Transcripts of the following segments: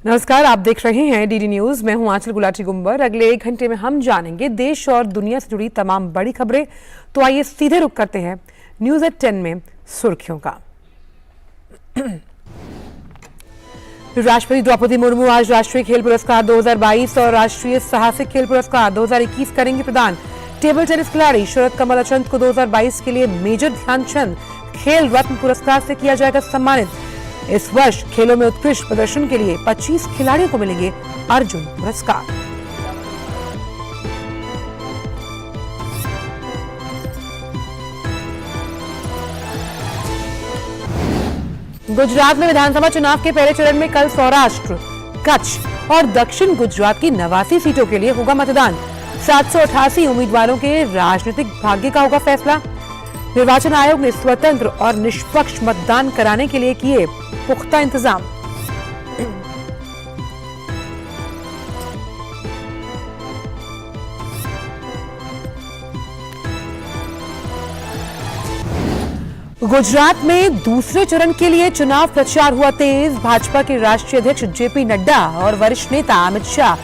नमस्कार, आप देख रहे हैं डीडी न्यूज। मैं हूं आंचल गुलाटी गुंबर। अगले 1 घंटे में हम जानेंगे देश और दुनिया से जुड़ी तमाम बड़ी खबरें। तो आइए सीधे रुख करते हैं न्यूज एट 10 में सुर्खियों का। राष्ट्रपति द्रौपदी मुर्मू आज राष्ट्रीय खेल पुरस्कार 2022 और राष्ट्रीय साहसिक खेल पुरस्कार 2021 करेंगे प्रदान। टेबल टेनिस खिलाड़ी शरद कमल अचंत को 2022 के लिए मेजर ध्यानचंद खेल रत्न पुरस्कार से किया जाएगा सम्मानित। इस वर्ष खेलों में उत्कृष्ट प्रदर्शन के लिए 25 खिलाड़ियों को मिलेंगे अर्जुन पुरस्कार। गुजरात में विधानसभा चुनाव के पहले चरण में कल सौराष्ट्र, कच्छ और दक्षिण गुजरात की 89 सीटों के लिए होगा मतदान। 788 उम्मीदवारों के राजनीतिक भाग्य का होगा फैसला। निर्वाचन आयोग ने स्वतंत्र और निष्पक्ष मतदान कराने के लिए किए पुख्ता इंतजाम। गुजरात में दूसरे चरण के लिए चुनाव प्रचार हुआ तेज। भाजपा के राष्ट्रीय अध्यक्ष जेपी नड्डा और वरिष्ठ नेता अमित शाह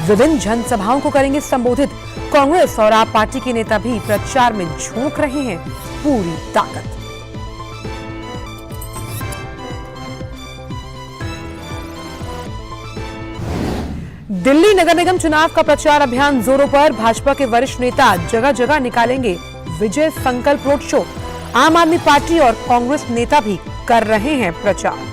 विभिन्न जनसभाओं को करेंगे संबोधित। कांग्रेस और आप पार्टी के नेता भी प्रचार में झोंक रहे हैं पूरी ताकत। दिल्ली नगर निगम चुनाव का प्रचार अभियान जोरों पर। भाजपा के वरिष्ठ नेता जगह जगह निकालेंगे विजय संकल्प रोड शो। आम आदमी पार्टी और कांग्रेस नेता भी कर रहे हैं प्रचार।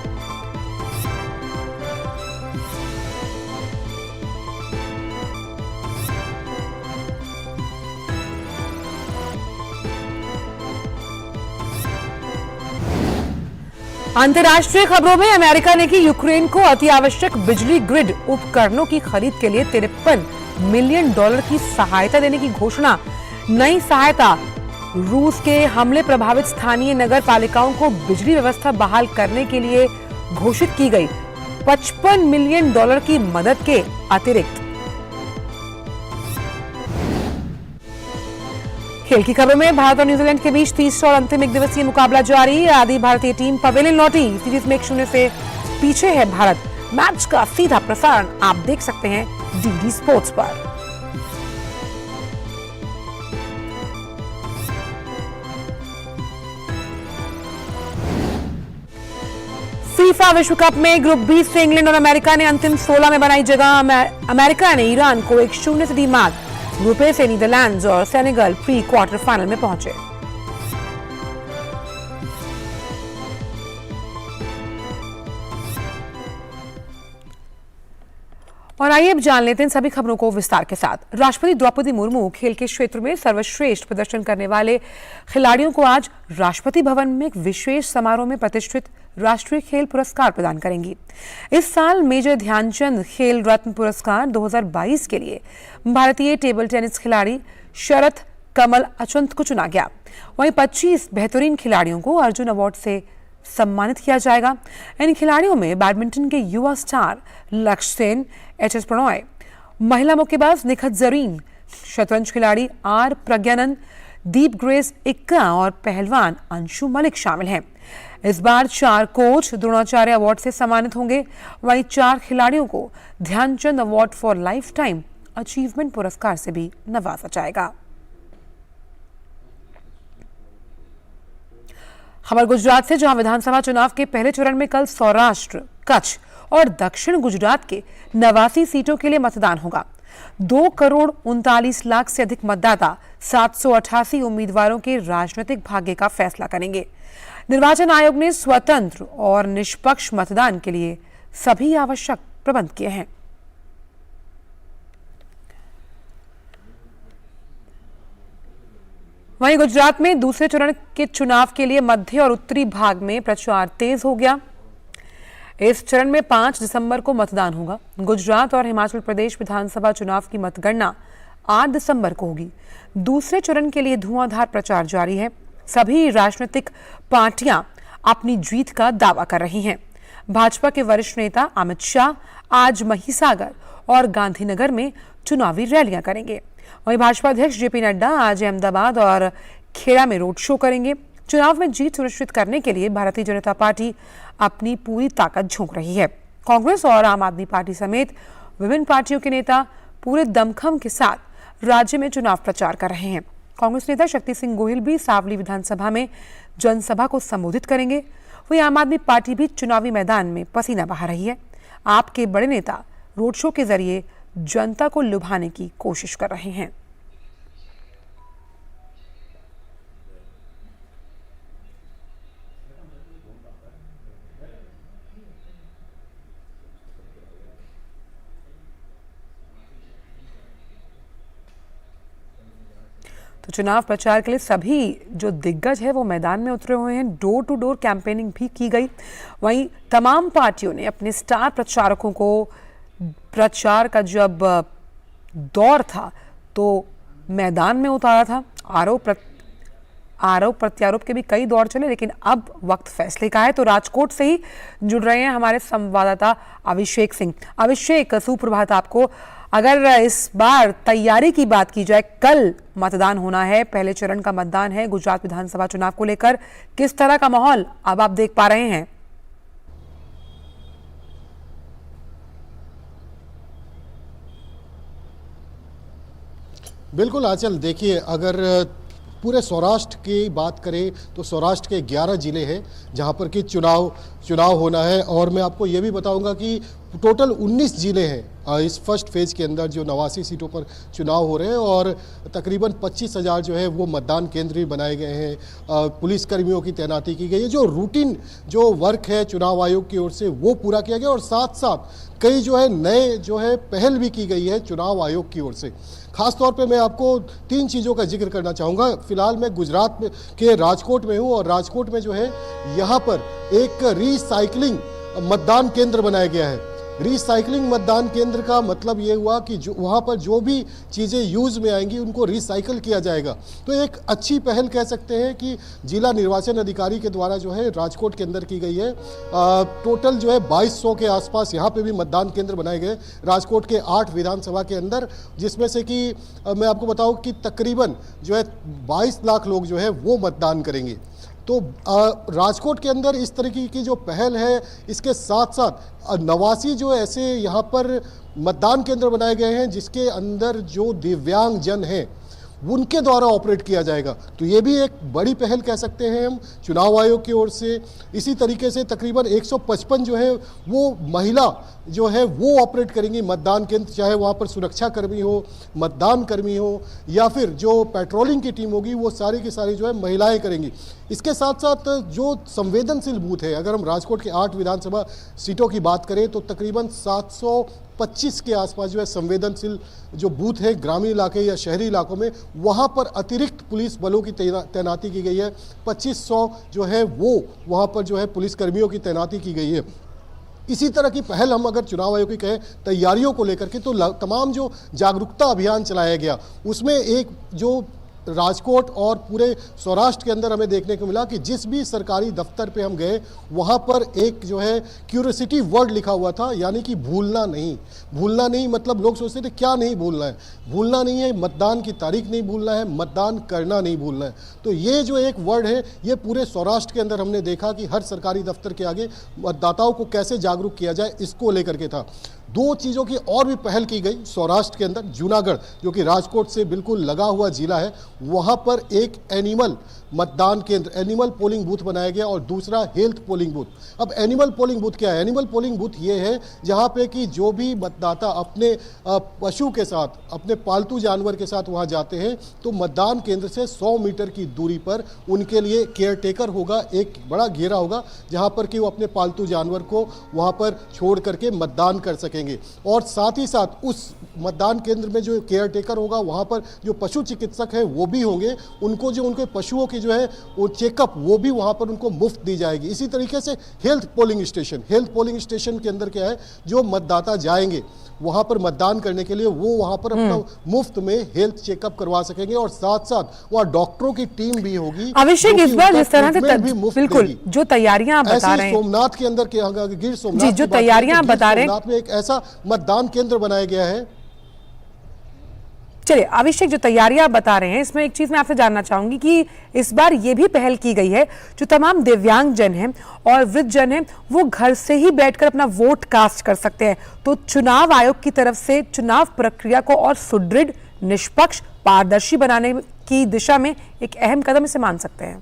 अंतर्राष्ट्रीय खबरों में अमेरिका ने की यूक्रेन को अति आवश्यक बिजली ग्रिड उपकरणों की खरीद के लिए $53 मिलियन की सहायता देने की घोषणा। नई सहायता रूस के हमले प्रभावित स्थानीय नगर पालिकाओं को बिजली व्यवस्था बहाल करने के लिए घोषित की गई। $55 मिलियन की मदद के अतिरिक्त। खेल की खबर में भारत और न्यूजीलैंड के बीच तीसरा और अंतिम एक दिवसीय मुकाबला जारी। आधी भारतीय टीम पवेलियन लौटी। सीरीज में 1-0 से पीछे है भारत। मैच का सीधा प्रसारण आप देख सकते हैं डीडी स्पोर्ट्स पर। फीफा विश्व कप में ग्रुप बी से इंग्लैंड और अमेरिका ने अंतिम 16 में बनाई जगह। अमेरिका ने ईरान को 1-0 से दी मात। ग्रुप ए से नीदरलैंड्स और सेनेगल प्री क्वार्टर फाइनल में पहुंचे। और आइए अब जान लेते हैं सभी खबरों को विस्तार के साथ। राष्ट्रपति द्रौपदी मुर्मू खेल के क्षेत्र में सर्वश्रेष्ठ प्रदर्शन करने वाले खिलाड़ियों को आज राष्ट्रपति भवन में एक विशेष समारोह में प्रतिष्ठित राष्ट्रीय खेल पुरस्कार प्रदान करेंगी। इस साल मेजर ध्यानचंद खेल रत्न पुरस्कार 2022 के लिए भारतीय टेबल टेनिस खिलाड़ी शरद कमल अचंत को चुना गया। वहीं 25 बेहतरीन खिलाड़ियों को अर्जुन अवार्ड से सम्मानित किया जाएगा। इन खिलाड़ियों में बैडमिंटन के युवा स्टार लक्ष्य सेन, एच.एस. प्रणॉय, महिला मुक्केबाज निखत जरीन, शतरंज खिलाड़ी आर प्रज्ञानंद, दीप ग्रेस इक्का और पहलवान अंशु मलिक शामिल हैं। इस बार 4 कोच द्रोणाचार्य अवार्ड से सम्मानित होंगे। वहीं 4 खिलाड़ियों को Dhyan Chand award for life time achievement पुरस्कार से भी नवाजा जाएगा। खबर गुजरात से, जहां विधानसभा चुनाव के पहले चरण में कल सौराष्ट्र, कच्छ और दक्षिण गुजरात के 89 सीटों के लिए मतदान होगा। 2,39,00,000 से अधिक मतदाता 788 उम्मीदवारों के राजनीतिक भाग्य का फैसला करेंगे। निर्वाचन आयोग ने स्वतंत्र और निष्पक्ष मतदान के लिए सभी आवश्यक प्रबंध किए हैं। वहीं गुजरात में दूसरे चरण के चुनाव के लिए मध्य और उत्तरी भाग में प्रचार तेज हो गया। इस चरण में 5 दिसंबर को मतदान होगा। गुजरात और हिमाचल प्रदेश विधानसभा चुनाव की मतगणना 8 दिसंबर को होगी। दूसरे चरण के लिए धुआंधार प्रचार जारी है। सभी राजनीतिक पार्टियां अपनी जीत का दावा कर रही हैं। भाजपा के वरिष्ठ नेता अमित शाह आज महिसागर और गांधीनगर में चुनावी रैलियां करेंगे। वहीं भाजपा अध्यक्ष जेपी नड्डा आज अहमदाबाद और खेड़ा में रोड शो करेंगे। चुनाव में जीत सुनिश्चित करने के लिए भारतीय जनता पार्टी अपनी पूरी ताकत झोंक रही है। कांग्रेस और आम आदमी पार्टी समेत विभिन्न पार्टियों के नेता पूरे दमखम के साथ राज्य में चुनाव प्रचार कर रहे हैं। कांग्रेस नेता शक्ति सिंह गोहिल भी सावली विधानसभा में जनसभा को संबोधित करेंगे। वहीं आम आदमी पार्टी भी चुनावी मैदान में पसीना बहा रही है। आप के बड़े नेता रोड शो के जरिए जनता को लुभाने की कोशिश कर रहे हैं। तो चुनाव प्रचार के लिए सभी जो दिग्गज है वो मैदान में उतरे हुए हैं। डोर टू डोर कैंपेनिंग भी की गई। वहीं तमाम पार्टियों ने अपने स्टार प्रचारकों को प्रचार का जब दौर था तो मैदान में उतारा था। आरोप प्रत्यारोप के भी कई दौर चले, लेकिन अब वक्त फैसले का है। तो राजकोट से ही जुड़ रहे हैं हमारे संवाददाता अभिषेक सिंह। अभिषेक, सुप्रभात आपको। अगर इस बार तैयारी की बात की जाए, कल मतदान होना है, पहले चरण का मतदान है गुजरात विधानसभा चुनाव को लेकर, किस तरह का माहौल अब आप देख पा रहे हैं? बिल्कुल आंचल, देखिए अगर पूरे सौराष्ट्र की बात करें तो सौराष्ट्र के 11 ज़िले हैं जहां पर कि चुनाव होना है। और मैं आपको ये भी बताऊंगा कि टोटल 19 ज़िले हैं इस फर्स्ट फेज़ के अंदर जो 89 सीटों पर चुनाव हो रहे हैं और तकरीबन 25,000 जो है वो मतदान केंद्र भी बनाए गए हैं। पुलिस कर्मियों की तैनाती की गई है। जो रूटीन जो वर्क है चुनाव आयोग की ओर से वो पूरा किया गया और साथ साथ कई जो है नए जो है पहल भी की गई है चुनाव आयोग की ओर से। खास तौर पे मैं आपको 3 चीज़ों का जिक्र करना चाहूँगा। फिलहाल मैं गुजरात में के राजकोट में हूँ और राजकोट में जो है यहाँ पर एक रिसाइकलिंग मतदान केंद्र बनाया गया है। रिसाइकलिंग मतदान केंद्र का मतलब ये हुआ कि जो वहाँ पर जो भी चीज़ें यूज़ में आएंगी उनको रिसाइकल किया जाएगा। तो एक अच्छी पहल कह सकते हैं कि जिला निर्वाचन अधिकारी के द्वारा जो है राजकोट के अंदर की गई है। टोटल जो है 2200 के आसपास यहाँ पे भी मतदान केंद्र बनाए गए राजकोट के 8 विधानसभा के अंदर, जिसमें से कि मैं आपको बताऊँ कि तकरीबन जो है 22 लाख लोग जो है वो मतदान करेंगे। तो राजकोट के अंदर इस तरीके की जो पहल है, इसके साथ साथ 89 जो ऐसे यहाँ पर मतदान केंद्र बनाए गए हैं जिसके अंदर जो दिव्यांग जन हैं उनके द्वारा ऑपरेट किया जाएगा। तो ये भी एक बड़ी पहल कह सकते हैं हम चुनाव आयोग की ओर से। इसी तरीके से तकरीबन 155 जो है वो महिला जो है वो ऑपरेट करेंगी मतदान केंद्र, चाहे वहाँ पर सुरक्षा कर्मी हो, मतदान कर्मी हो या फिर जो पेट्रोलिंग की टीम होगी, वो सारी की सारी जो है महिलाएं करेंगी। इसके साथ साथ जो संवेदनशील बूथ है, अगर हम राजकोट के 8 विधानसभा सीटों की बात करें तो तकरीबन 725 के आसपास जो है संवेदनशील जो बूथ है ग्रामीण इलाके या शहरी इलाकों में, वहाँ पर अतिरिक्त पुलिस बलों की तैनाती की गई है। 2500 जो है वो वहाँ पर जो है पुलिस कर्मियों की तैनाती की गई है। इसी तरह की पहल हम अगर चुनाव आयोग की कहें तैयारियों को लेकर के, तो तमाम जो जागरूकता अभियान चलाया गया उसमें एक जो राजकोट और पूरे सौराष्ट्र के अंदर हमें देखने को मिला कि जिस भी सरकारी दफ्तर पे हम गए वहाँ पर एक जो है क्यूरियोसिटी वर्ड लिखा हुआ था, यानी कि भूलना नहीं। भूलना नहीं मतलब लोग सोचते थे क्या नहीं भूलना है, भूलना नहीं है, मतदान की तारीख नहीं भूलना है, मतदान करना नहीं भूलना है। तो ये जो एक वर्ड है ये पूरे सौराष्ट्र के अंदर हमने देखा कि हर सरकारी दफ्तर के आगे मतदाताओं को कैसे जागरूक किया जाए, इसको लेकर के था। 2 चीज़ों की और भी पहल की गई सौराष्ट्र के अंदर। जूनागढ़ जो कि राजकोट से बिल्कुल लगा हुआ जिला है, वहाँ पर एक एनिमल मतदान केंद्र, एनिमल पोलिंग बूथ बनाया गया और दूसरा हेल्थ पोलिंग बूथ। अब एनिमल पोलिंग बूथ क्या है? एनिमल पोलिंग बूथ ये है जहाँ पे कि जो भी मतदाता अपने पशु के साथ, अपने पालतू जानवर के साथ वहाँ जाते हैं तो मतदान केंद्र से 100 मीटर की दूरी पर उनके लिए केयर टेकर होगा, एक बड़ा घेरा होगा जहाँ पर कि वो अपने पालतू जानवर को वहाँ पर छोड़ करके मतदान कर सकेंगे। और साथ ही साथ उस मतदान केंद्र में जो केयर टेकर होगा वहाँ पर जो पशु चिकित्सक हैं वो भी होंगे, उनको जो उनके पशुओं की जो है वो चेकअप वो भी वहाँ पर उनको मुफ्त दी जाएगी। इसी तरीके से हेल्थ पोलिंग स्टेशन के अंदर क्या है, जो मतदाता जाएंगे वहाँ पर मतदान करने के लिए वो वहाँ पर अपना मुफ्त में हेल्थ चेकअप करवा सकेंगे और साथ साथ वहाँ डॉक्टरों की टीम भी होगी। अभिषेक, इस बार जिस तरह से बिल्कुल जो तैयारियां आप बता रहे हैं, सोमनाथ के अंदर गिर सोमनाथ जो तैयारियां आप बता रहे हैं, सोमनाथ में एक ऐसा मतदान केंद्र बनाया गया है। चलिए अभिषेक, जो तैयारियां आप बता रहे हैं इसमें एक चीज मैं आपसे जानना चाहूंगी कि इस बार ये भी पहल की गई है जो तमाम दिव्यांग जन हैं और वृद्ध जन हैं वो घर से ही बैठकर अपना वोट कास्ट कर सकते हैं। तो चुनाव आयोग की तरफ से चुनाव प्रक्रिया को और सुदृढ़, निष्पक्ष, पारदर्शी बनाने की दिशा में एक अहम कदम इसे मान सकते हैं।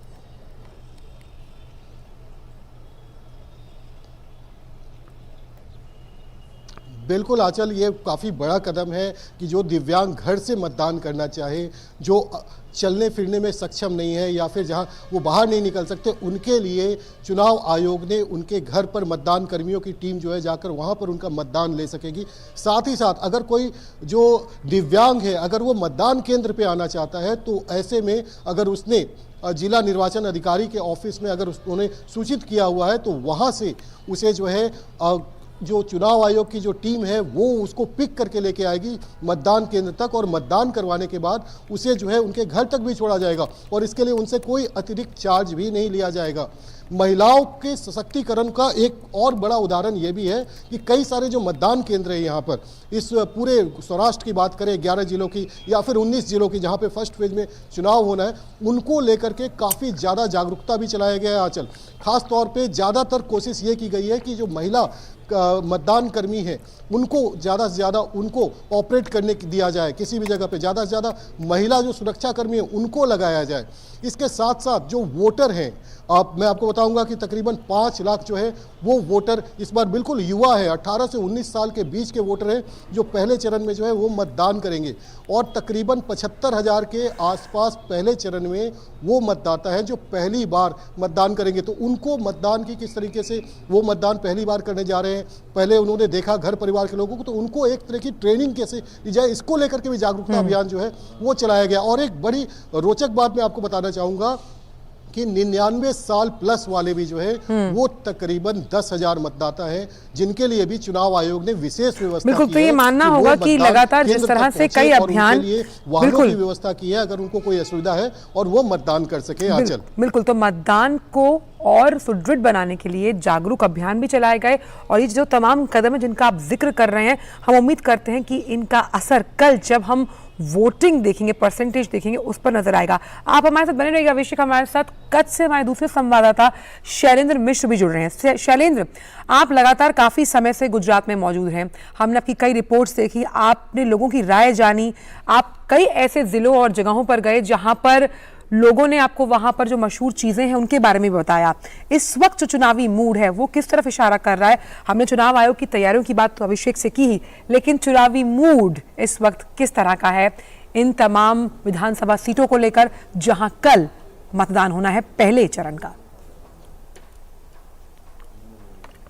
बिल्कुल आंचल, ये काफ़ी बड़ा कदम है कि जो दिव्यांग घर से मतदान करना चाहे, जो चलने फिरने में सक्षम नहीं है या फिर जहां वो बाहर नहीं निकल सकते, उनके लिए चुनाव आयोग ने उनके घर पर मतदान कर्मियों की टीम जो है जाकर वहां पर उनका मतदान ले सकेगी। साथ ही साथ अगर कोई जो दिव्यांग है अगर वो मतदान केंद्र पे आना चाहता है तो ऐसे में अगर उसने जिला निर्वाचन अधिकारी के ऑफिस में अगर उन्होंने सूचित किया हुआ है तो वहाँ से उसे जो है जो चुनाव आयोग की जो टीम है वो उसको पिक करके लेके आएगी मतदान केंद्र तक, और मतदान करवाने के बाद उसे जो है उनके घर तक भी छोड़ा जाएगा और इसके लिए उनसे कोई अतिरिक्त चार्ज भी नहीं लिया जाएगा। महिलाओं के सशक्तिकरण का एक और बड़ा उदाहरण ये भी है कि कई सारे जो मतदान केंद्र है यहाँ पर, इस पूरे सौराष्ट्र की बात करें 11 जिलों की या फिर 19 जिलों की जहाँ पे फर्स्ट फेज में चुनाव होना है, उनको लेकर के काफ़ी ज़्यादा जागरूकता भी चलाया गया है आंचल। खास तौर पे ज़्यादातर कोशिश ये की गई है कि जो महिला मतदान कर्मी है उनको ज़्यादा से ज़्यादा उनको ऑपरेट करने दिया जाए, किसी भी जगह पे ज़्यादा से ज़्यादा महिला जो सुरक्षा कर्मी है उनको लगाया जाए। इसके साथ साथ जो वोटर हैं, मैं आपको बताऊंगा कि तकरीबन 5 लाख जो है वो वोटर इस बार बिल्कुल युवा है, 18 से 19 साल के बीच के वोटर हैं जो पहले चरण में जो है वो मतदान करेंगे, और तकरीबन 75,000 के आसपास पहले चरण में वो मतदाता हैं जो पहली बार मतदान करेंगे। तो उनको मतदान की किस तरीके से वो मतदान पहली बार करने जा रहे हैं, पहले उन्होंने देखा घर परिवार के लोगों को, तो उनको एक तरह की ट्रेनिंग कैसे दी जाए, इसको लेकर के भी जागरूकता अभियान जो है वो चलाया गया। और एक बड़ी रोचक बात मैं आपको बताना चाहूँगा कि 99 साल प्लस वाले भी जो है वो तकरीबन 10,000 मतदाता हैं जिनके लिए भी चुनाव आयोग ने विशेष व्यवस्था बिल्कुल, की तो ये है मानना कि होगा कि लगातार जिस तरह से कई अभियान वाहनों की व्यवस्था की है अगर उनको कोई असुविधा है और वो मतदान कर सके। आंचल, बिल्कुल, तो मतदान को और सुदृढ़ बनाने के लिए जागरूक अभियान भी चलाए गए और ये जो तमाम कदम है जिनका आप जिक्र कर रहे हैं, हम उम्मीद करते हैं कि इनका असर कल जब हम वोटिंग देखेंगे, परसेंटेज देखेंगे, उस पर नजर आएगा। आप हमारे साथ बने रहिएगा। अभिषेक, हमारे साथ कच्छ से हमारे दूसरे संवाददाता शैलेंद्र मिश्र भी जुड़ रहे हैं। शैलेंद्र, आप लगातार काफी समय से गुजरात में मौजूद हैं, हमने आपकी कई रिपोर्ट्स देखी, आपने लोगों की राय जानी, आप कई ऐसे जिलों और जगहों पर गए जहां पर लोगों ने आपको वहां पर जो मशहूर चीजें हैं उनके बारे में बताया। इस वक्त जो चुनावी मूड है वो किस तरफ इशारा कर रहा है? हमने चुनाव आयोग की तैयारियों की बात तो अभिषेक से की ही, लेकिन चुनावी मूड इस वक्त किस तरह का है इन तमाम विधानसभा सीटों को लेकर जहां कल मतदान होना है पहले चरण का?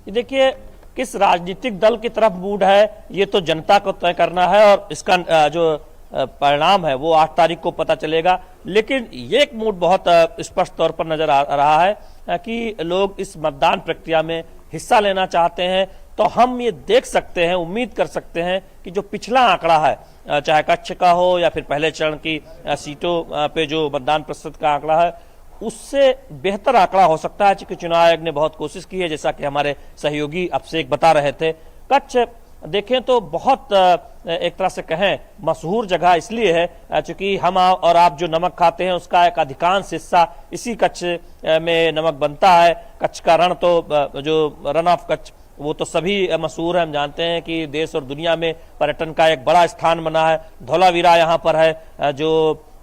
देखिए, किस राजनीतिक दल की तरफ मूड है ये तो जनता को तय करना है और इसका जो परिणाम है वो 8 तारीख को पता चलेगा। लेकिन ये एक मूड बहुत स्पष्ट तौर पर नजर आ रहा है कि लोग इस मतदान प्रक्रिया में हिस्सा लेना चाहते हैं। तो हम ये देख सकते हैं, उम्मीद कर सकते हैं कि जो पिछला आंकड़ा है, चाहे कच्छ का हो या फिर पहले चरण की सीटों पे जो मतदान प्रतिशत का आंकड़ा है, उससे बेहतर आंकड़ा हो सकता है। क्योंकि चुनाव आयोग ने बहुत कोशिश की है, जैसा कि हमारे सहयोगी अभिषेक बता रहे थे। कच्छ देखें तो बहुत एक तरह से कहें मशहूर जगह इसलिए है क्योंकि हम और आप जो नमक खाते हैं उसका एक अधिकांश हिस्सा इसी कच्छ में नमक बनता है। कच्छ का रण तो जो रन ऑफ कच्छ वो तो सभी मशहूर है, हम जानते हैं कि देश और दुनिया में पर्यटन का एक बड़ा स्थान बना है। धौलावीरा यहाँ पर है जो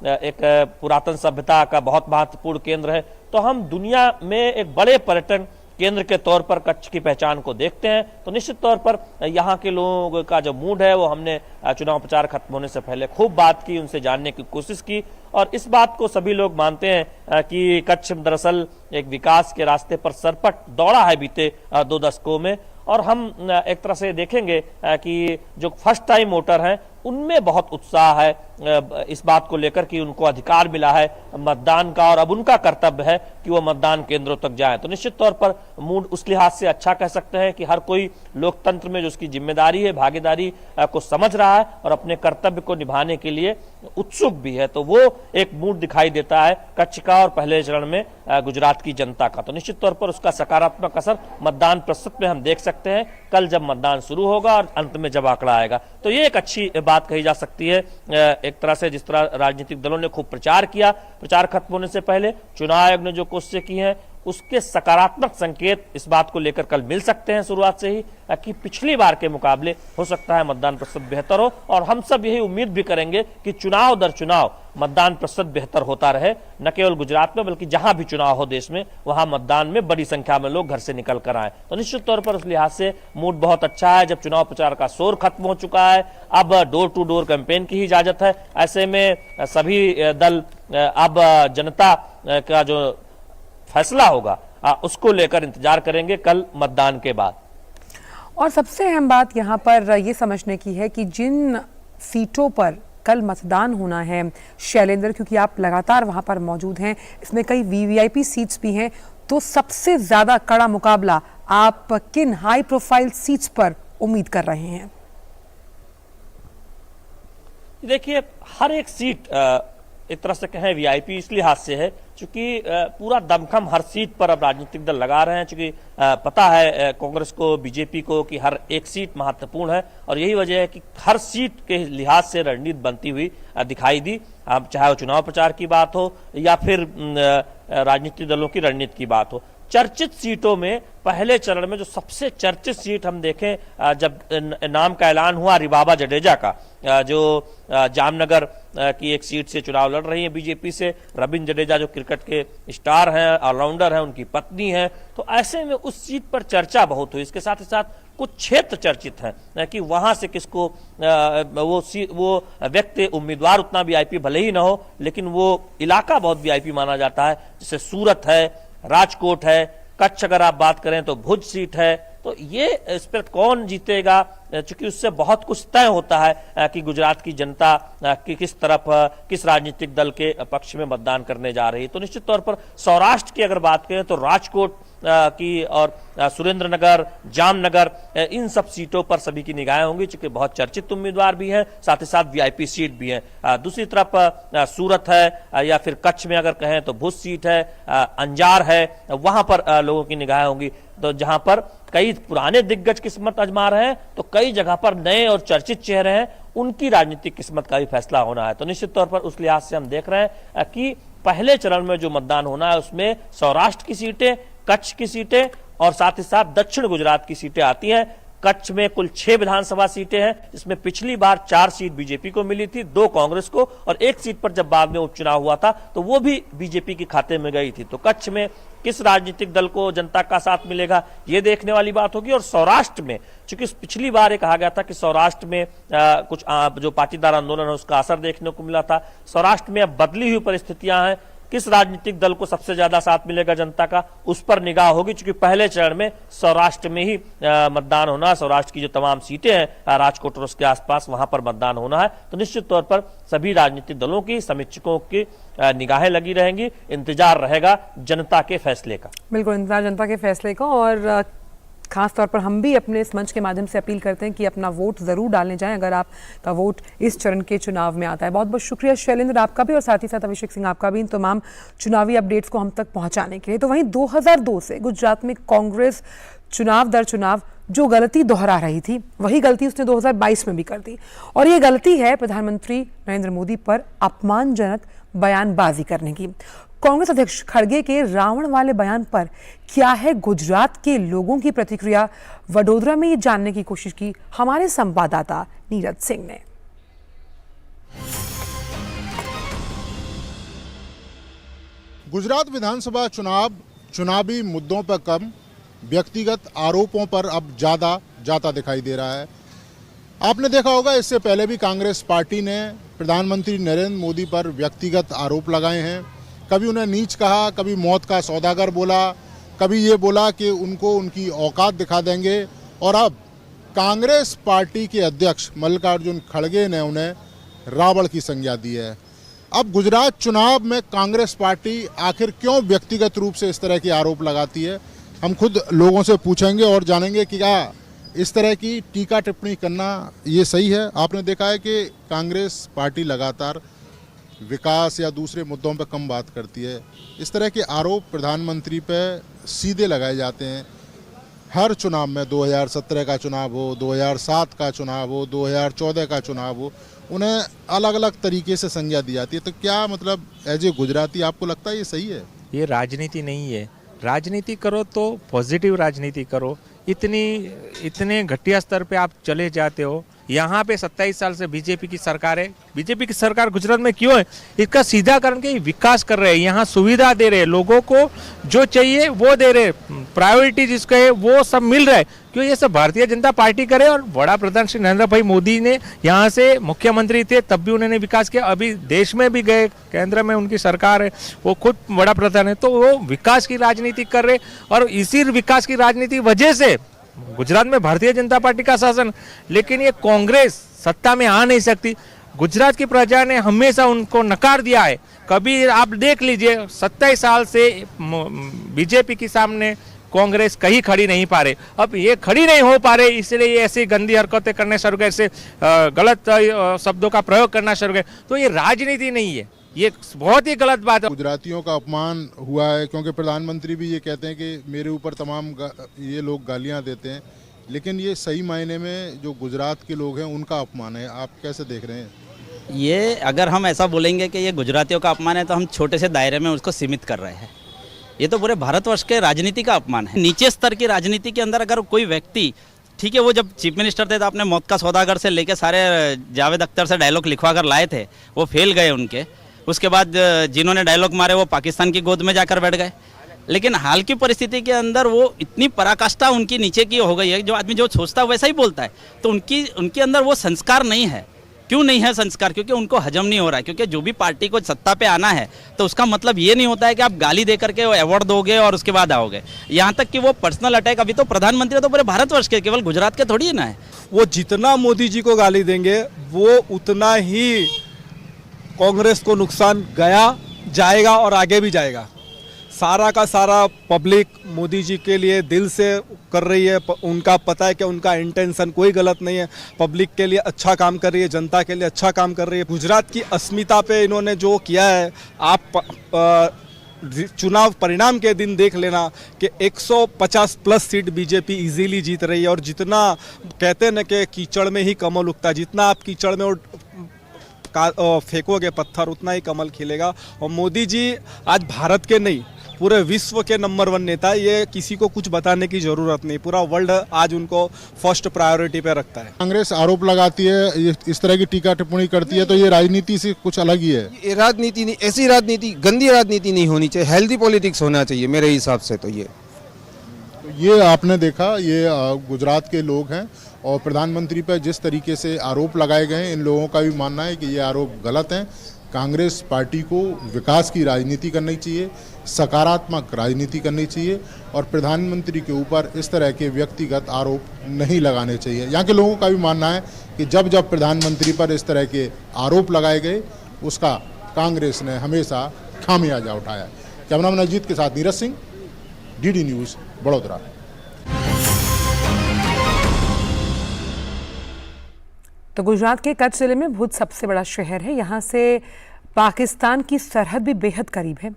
एक पुरातन सभ्यता का बहुत महत्वपूर्ण केंद्र है। तो हम दुनिया में एक बड़े पर्यटन केंद्र के तौर पर कच्छ की पहचान को देखते हैं। तो निश्चित तौर पर यहाँ के लोगों का जो मूड है वो हमने चुनाव प्रचार खत्म होने से पहले खूब बात की, उनसे जानने की कोशिश की और इस बात को सभी लोग मानते हैं कि कच्छ दरअसल एक विकास के रास्ते पर सरपट दौड़ा है बीते 2 दशकों में। और हम एक तरह से देखेंगे कि जो फर्स्ट टाइम वोटर हैं उनमें बहुत उत्साह है इस बात को लेकर कि उनको अधिकार मिला है मतदान का और अब उनका कर्तव्य है कि वो मतदान केंद्रों तक जाएं। तो निश्चित तौर पर मूड उस लिहाज से अच्छा कह सकते हैं कि हर कोई लोकतंत्र में जो उसकी जिम्मेदारी है, भागीदारी को समझ रहा है और अपने कर्तव्य को निभाने के लिए उत्सुक भी है। तो वो एक मूड दिखाई देता है कच्छ का और पहले चरण में गुजरात की जनता का। तो निश्चित तौर पर उसका सकारात्मक असर मतदान प्रतिशत में हम देख सकते हैं कल जब मतदान शुरू होगा और अंत में जब आंकड़ा आएगा। तो ये एक अच्छी बात कही जा सकती है एक तरह से जिस तरह राजनीतिक दलों ने खूब प्रचार किया, प्रचार खत्म होने से पहले चुनाव आयोग ने जो कोशिशें की हैं उसके सकारात्मक संकेत इस बात को लेकर कल मिल सकते हैं शुरुआत से ही कि पिछली बार के मुकाबले हो सकता है मतदान प्रतिशत बेहतर हो। और हम सब यही उम्मीद भी करेंगे कि चुनाव दर चुनाव मतदान प्रतिशत बेहतर होता रहे, न केवल गुजरात में बल्कि जहां भी चुनाव हो देश में वहां मतदान में बड़ी संख्या में लोग घर से निकल कर आए। तो निश्चित तौर पर उस लिहाज से मूड बहुत अच्छा है। जब चुनाव प्रचार का शोर खत्म हो चुका है, अब डोर टू डोर कैंपेन की ही इजाजत है। ऐसे में सभी दल अब जनता का जो फैसला होगा उसको लेकर इंतजार करेंगे कल मतदान के बाद। और सबसे अहम बात यहाँ पर ये समझने की है कि जिन सीटों पर कल मतदान होना है शैलेंद्र, क्योंकि आप लगातार वहां पर मौजूद हैं, इसमें कई वीवीआईपी सीट्स भी हैं, तो सबसे ज्यादा कड़ा मुकाबला आप किन हाई प्रोफाइल सीट्स पर उम्मीद कर रहे हैं? देखिए, हर एक सीट एक तरह से कहें वीआईपी इस लिहाज से है क्योंकि पूरा दमखम हर सीट पर अब राजनीतिक दल लगा रहे हैं, क्योंकि पता है कांग्रेस को, बीजेपी को कि हर एक सीट महत्वपूर्ण है और यही वजह है कि हर सीट के लिहाज से रणनीति बनती हुई दिखाई दी। अब चाहे वो चुनाव प्रचार की बात हो या फिर राजनीतिक दलों की रणनीति की बात हो। चर्चित सीटों में पहले चरण में जो सबसे चर्चित सीट हम देखें, जब नाम का ऐलान हुआ रिबाबा जडेजा का, जो जामनगर की एक सीट से चुनाव लड़ रही है बीजेपी से, रविंद्र जडेजा जो क्रिकेट के स्टार हैं, ऑलराउंडर हैं, उनकी पत्नी हैं, तो ऐसे में उस सीट पर चर्चा बहुत हुई। इसके साथ ही साथ कुछ क्षेत्र चर्चित हैं कि वहां से किसको वो व्यक्ति उम्मीदवार उतना वीआईपी भले ही ना हो लेकिन वो इलाका बहुत वीआईपी माना जाता है, जैसे सूरत है, राजकोट है, कच्छ अगर आप बात करें तो भुज सीट है। तो ये इस पर कौन जीतेगा, चूंकि उससे बहुत कुछ तय होता है कि गुजरात की जनता की किस तरफ, किस राजनीतिक दल के पक्ष में मतदान करने जा रही है। तो निश्चित तौर पर सौराष्ट्र की अगर बात करें तो राजकोट की और सुरेंद्रनगर, जामनगर, इन सब सीटों पर सभी की निगाहें होंगी, चूंकि बहुत चर्चित उम्मीदवार भी हैं, साथ ही साथ वीआईपी सीट भी हैं। दूसरी तरफ सूरत है या फिर कच्छ में अगर कहें तो भुज सीट है, अंजार है, वहां पर लोगों की निगाहें होंगी। तो जहां पर कई पुराने दिग्गज किस्मत आजमा रहे हैं तो कई जगह पर नए और चर्चित चेहरे हैं, उनकी राजनीतिक किस्मत का भी फैसला होना है। तो निश्चित तौर पर उस लिहाज से हम देख रहे हैं कि पहले चरण में जो मतदान होना है उसमें सौराष्ट्र की सीटें, कच्छ की सीटें और साथ ही साथ दक्षिण गुजरात की सीटें आती हैं। कच्छ में कुल 6 विधानसभा सीटें हैं, जिसमें पिछली बार 4 सीट बीजेपी को मिली थी, 2 कांग्रेस को और 1 सीट पर जब बाद में उपचुनाव हुआ था तो वो भी बीजेपी के खाते में गई थी। तो कच्छ में किस राजनीतिक दल को जनता का साथ मिलेगा ये देखने वाली बात होगी। और सौराष्ट्र में चूंकि पिछली बार ये कहा गया था कि सौराष्ट्र में कुछ जो पाटीदार आंदोलन है उसका असर देखने को मिला था, सौराष्ट्र में अब बदली हुई परिस्थितियां हैं, किस राजनीतिक दल को सबसे ज्यादा साथ मिलेगा जनता का, उस पर निगाह होगी। क्योंकि पहले चरण में सौराष्ट्र में ही मतदान होना है, सौराष्ट्र की जो तमाम सीटें हैं राजकोट और उसके आसपास वहां पर मतदान होना है। तो निश्चित तौर पर सभी राजनीतिक दलों की, समीक्षकों की निगाहें लगी रहेंगी, इंतजार रहेगा जनता के फैसले का। बिल्कुल इंतजार जनता के फैसले का, और खास तौर पर हम भी अपने इस मंच के माध्यम से अपील करते हैं कि अपना वोट जरूर डालने जाएं अगर आपका वोट इस चरण के चुनाव में आता है। बहुत बहुत शुक्रिया शैलेंद्र आपका भी और साथ ही साथ अभिषेक सिंह आपका भी इन तमाम चुनावी अपडेट्स को हम तक पहुंचाने के लिए। तो वहीं 2002 से गुजरात में कांग्रेस चुनाव दर चुनाव जो गलती दोहरा रही थी वही गलती उसने 2022 में भी कर दी, और ये गलती है प्रधानमंत्री नरेंद्र मोदी पर अपमानजनक बयानबाजी करने की। कांग्रेस अध्यक्ष खड़गे के रावण वाले बयान पर क्या है गुजरात के लोगों की प्रतिक्रिया, वडोदरा में ये जानने की कोशिश की हमारे संवाददाता नीरज सिंह ने। गुजरात विधानसभा चुनाव चुनावी मुद्दों पर कम, व्यक्तिगत आरोपों पर अब ज्यादा जाता दिखाई दे रहा है। आपने देखा होगा इससे पहले भी कांग्रेस पार्टी ने प्रधानमंत्री नरेंद्र मोदी पर व्यक्तिगत आरोप लगाए हैं। कभी उन्हें नीच कहा, कभी मौत का सौदागर बोला, कभी ये बोला कि उनको उनकी औकात दिखा देंगे, और अब कांग्रेस पार्टी के अध्यक्ष मल्लिकार्जुन खड़गे ने उन्हें रावण की संज्ञा दी है। अब गुजरात चुनाव में कांग्रेस पार्टी आखिर क्यों व्यक्तिगत रूप से इस तरह के आरोप लगाती है, हम खुद लोगों से पूछेंगे और जानेंगे कि क्या इस तरह की टीका टिप्पणी करना ये सही है। आपने देखा है कि कांग्रेस पार्टी लगातार विकास या दूसरे मुद्दों पर कम बात करती है। इस तरह के आरोप प्रधानमंत्री पर सीधे लगाए जाते हैं हर चुनाव में, 2017 का चुनाव हो, 2007 का चुनाव हो, 2014 का चुनाव हो, उन्हें अलग अलग तरीके से संज्ञा दी जाती है। तो क्या मतलब एज ए गुजराती आपको लगता है ये सही है? ये राजनीति नहीं है। राजनीति करो तो पॉजिटिव राजनीति करो। इतने घटिया स्तर पे आप चले जाते हो। यहाँ पे 27 साल से बीजेपी की सरकार है। बीजेपी की सरकार गुजरात में क्यों है? इसका सीधा कारण कि विकास कर रहे हैं, यहाँ सुविधा दे रहे हैं, लोगों को जो चाहिए वो दे रहे, प्रायोरिटी जिसको है वो सब मिल रहा है। क्यों ये सब भारतीय जनता पार्टी करे। और बड़ा प्रधान श्री नरेंद्र भाई मोदी ने यहाँ से मुख्यमंत्री थे तब भी उन्होंने विकास किया। अभी देश में भी गए, केंद्र में उनकी सरकार है, वो खुद बड़ा प्रधान है, तो वो विकास की राजनीति कर रहे। और इसी विकास की राजनीति वजह से गुजरात में भारतीय जनता पार्टी का शासन। लेकिन ये कांग्रेस सत्ता में आ नहीं सकती। गुजरात की प्रजा ने हमेशा उनको नकार दिया है। कभी आप देख लीजिए 27 साल से बीजेपी के सामने कांग्रेस कहीं खड़ी नहीं पा रहे। अब ये खड़ी नहीं हो पा रहे, इसलिए ये ऐसी गंदी हरकतें करने शुरू गए, ऐसे गलत शब्दों का प्रयोग करना शुरू गए। तो ये राजनीति नहीं है, ये बहुत ही गलत बात है। गुजरातियों का अपमान हुआ है क्योंकि प्रधानमंत्री भी ये कहते हैं कि मेरे ऊपर तमाम ये लोग गालियां देते हैं, लेकिन ये सही मायने में जो गुजरात के लोग हैं उनका अपमान है। आप कैसे देख रहे हैं? ये अगर हम ऐसा बोलेंगे कि ये गुजरातियों का अपमान है तो हम छोटे से दायरे में उसको सीमित कर रहे हैं। ये तो पूरे भारतवर्ष के राजनीति का अपमान है। नीचे स्तर की राजनीति के अंदर अगर कोई व्यक्ति, ठीक है, वो जब चीफ मिनिस्टर थे तो आपने मौत का सौदागर से लेके सारे जावेद अख्तर से डायलॉग लिखवा कर लाए थे, वो फेल गए उनके। उसके बाद जिन्होंने डायलॉग मारे वो पाकिस्तान की गोद में जाकर बैठ गए। लेकिन हाल की परिस्थिति के अंदर वो इतनी पराकाष्ठा उनकी नीचे की हो गई है, जो आदमी जो सोचता है वैसा ही बोलता है। तो उनके अंदर वो संस्कार नहीं है। क्यों नहीं है संस्कार? क्योंकि उनको हजम नहीं हो रहा है। क्योंकि जो भी पार्टी को सत्ता पे आना है तो उसका मतलब ये नहीं होता है कि आप गाली दे करके वो अवार्ड दोगे और उसके बाद आओगे। यहाँ तक कि वो पर्सनल अटैक, अभी तो प्रधानमंत्री तो पूरे भारतवर्ष के, केवल गुजरात के थोड़ी ना है। वो जितना मोदी जी को गाली देंगे वो उतना ही कांग्रेस को नुकसान जाएगा और आगे भी जाएगा। सारा का सारा पब्लिक मोदी जी के लिए दिल से कर रही है। उनका पता है कि उनका इंटेंशन कोई गलत नहीं है। पब्लिक के लिए अच्छा काम कर रही है, जनता के लिए अच्छा काम कर रही है। गुजरात की अस्मिता पे इन्होंने जो किया है, आप चुनाव परिणाम के दिन देख लेना कि 150 प्लस सीट बीजेपी इजीली जीत रही है। और जितना कहते हैं ना कि कीचड़ में ही कमल उगता है, जितना आप कीचड़ में फेंकोगे पत्थर उतना ही कमल खिलेगा। और मोदी जी आज भारत के नहीं पूरे विश्व के नंबर 1 नेता है। ये किसी को कुछ बताने की जरूरत नहीं, पूरा वर्ल्ड आज उनको फर्स्ट प्रायोरिटी पे रखता है। कांग्रेस आरोप लगाती है, इस तरह की टीका टिप्पणी करती है, तो ये राजनीति से कुछ अलग ही है। ये राजनीति नहीं, ऐसी राजनीति, गंदी राजनीति नहीं होनी चाहिए। हेल्दी पॉलिटिक्स होना चाहिए मेरे हिसाब से। तो ये आपने देखा, ये गुजरात के लोग हैं और प्रधानमंत्री पर जिस तरीके से आरोप लगाए गए हैं, इन लोगों का भी मानना है कि ये आरोप गलत हैं। कांग्रेस पार्टी को विकास की राजनीति करनी चाहिए, सकारात्मक राजनीति करनी चाहिए और प्रधानमंत्री के ऊपर इस तरह के व्यक्तिगत आरोप नहीं लगाने चाहिए। यहाँ के लोगों का भी मानना है कि जब जब प्रधानमंत्री पर इस तरह के आरोप लगाए गए, उसका कांग्रेस ने हमेशा खामियाजा उठाया। कैमरामैन अजीत के साथ नीरज सिंह, डीडी न्यूज़, बड़ोदरा। तो गुजरात के कच्छ जिले में भुज सबसे बड़ा शहर है। यहाँ से पाकिस्तान की सरहद भी बेहद करीब है।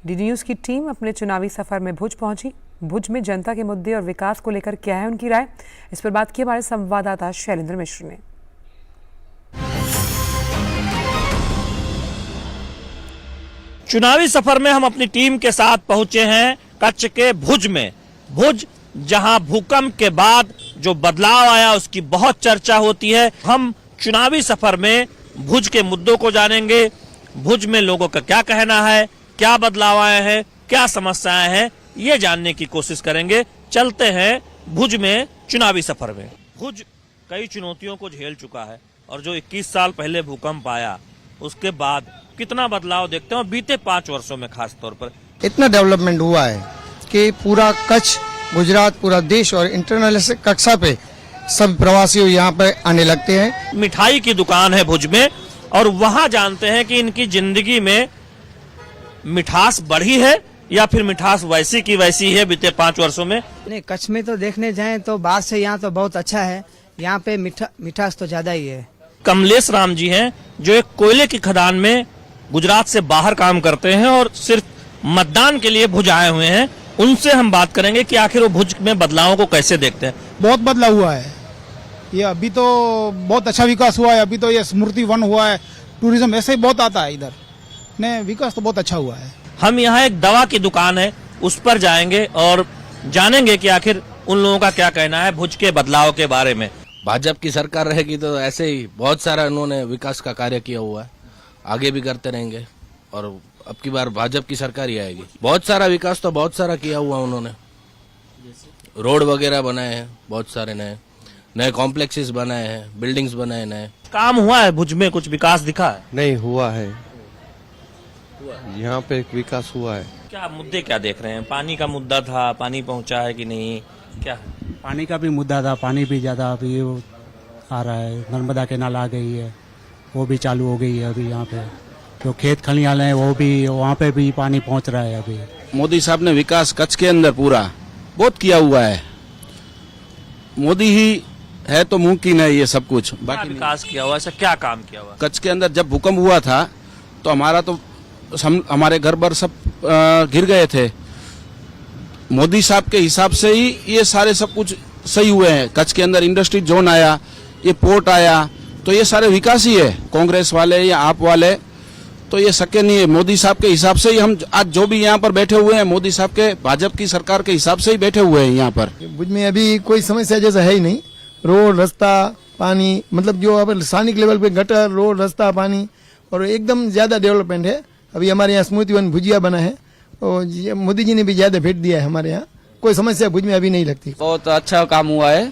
डीडी न्यूज़ की टीम अपने चुनावी सफर में भुज पहुंची। भुज में जनता के मुद्दे और विकास को लेकर क्या है उनकी राय, इस पर बात की हमारे संवाददाता शैलेंद्र मिश्र ने। चुनावी सफर में हम अपनी टीम के साथ पहुंचे हैं कच्छ के भुज में। भुज जहां भूकंप के बाद जो बदलाव आया उसकी बहुत चर्चा होती है। हम चुनावी सफर में भुज के मुद्दों को जानेंगे, भुज में लोगों का क्या कहना है, क्या बदलाव आए हैं, क्या समस्याएं हैं, ये जानने की कोशिश करेंगे। चलते हैं भुज में चुनावी सफर में। भुज कई चुनौतियों को झेल चुका है और जो 21 साल पहले भूकंप आया उसके बाद कितना बदलाव देखते हैं और बीते 5 वर्षों में खास तौर पर इतना डेवलपमेंट हुआ है कि पूरा कच्छ, गुजरात, पूरा देश और इंटरनेशनल कक्षा पे सब प्रवासी यहाँ पे आने लगते हैं। मिठाई की दुकान है भुज में और वहाँ जानते हैं कि इनकी जिंदगी में मिठास बढ़ी है या फिर मिठास वैसी की वैसी है बीते 5 वर्षों में। नहीं, कच्छ में तो देखने जाएं तो बाहर से यहाँ तो बहुत अच्छा है। यहाँ पे मिठास तो ज्यादा ही है। कमलेश राम जी हैं जो एक कोयले की खदान में गुजरात से बाहर काम करते हैं और सिर्फ मतदान के लिए भुज आए हुए हैं। उनसे हम बात करेंगे कि आखिर वो भुज में बदलावों को कैसे देखते हैं। बहुत बदलाव हुआ है, ये अभी तो बहुत अच्छा विकास हुआ है। अभी तो ये स्मृति वन हुआ है, टूरिज्म ऐसे ही बहुत आता है इधर ने, विकास तो बहुत अच्छा हुआ है। हम यहाँ एक दवा की दुकान है उस पर जाएंगे और जानेंगे कि आखिर उन लोगों का क्या कहना है भुज के बदलाव के बारे में। भाजपा की सरकार रहेगी तो ऐसे ही बहुत सारा उन्होंने विकास का कार्य किया हुआ है, आगे भी करते रहेंगे और अब की बार भाजपा की सरकार ही आएगी। बहुत सारा विकास तो बहुत सारा किया हुआ उन्होंने, रोड वगैरह बनाए हैं, बहुत सारे नए कॉम्प्लेक्सेस बनाए हैं, बिल्डिंग्स बनाए नए। काम हुआ है भुज में, कुछ विकास दिखा है? नहीं हुआ है, यहाँ पे एक विकास हुआ है। क्या मुद्दे क्या देख रहे हैं? पानी का मुद्दा था, पानी पहुंचा है कि नहीं, क्या? पानी का भी मुद्दा था, पानी भी ज़्यादा अभी आ रहा है। नर्मदा कैनाल आ गई है, वो भी चालू हो गई है अभी। यहाँ पे जो खेत खलियान है वो भी, वहाँ पे भी पानी पहुँच रहा है अभी। मोदी साहब ने विकास कच्छ के अंदर पूरा बहुत किया हुआ है। मोदी ही है तो मुमकिन है ये सब कुछ। बाकी विकास किया हुआ, ऐसा क्या काम किया हुआ? कच्छ के अंदर जब भूकंप हुआ था तो हमारे घर पर सब गिर गए थे। मोदी साहब के हिसाब से ही ये सारे सब कुछ सही हुए हैं। कच्छ के अंदर इंडस्ट्री जोन आया, ये पोर्ट आया, तो ये सारे विकास ही है। कांग्रेस वाले या आप वाले तो ये सके नहीं है। मोदी साहब के हिसाब से ही हम आज जो भी यहाँ पर बैठे हुए हैं, मोदी साहब के भाजपा की सरकार के हिसाब से ही बैठे हुए हैं यहाँ पर। भुज में अभी कोई समस्या जैसा है ही नहीं। रोड, रास्ता, पानी, मतलब जो अब स्थानिक लेवल पे गटर, रोड, रास्ता, पानी और एकदम ज्यादा डेवलपमेंट है। अभी हमारे यहाँ स्मृति वन भुजिया बना है और मोदी जी ने भी ज्यादा भेंट दिया है हमारे यहाँ। कोई समस्या भुज में अभी नहीं लगती। बहुत अच्छा काम हुआ है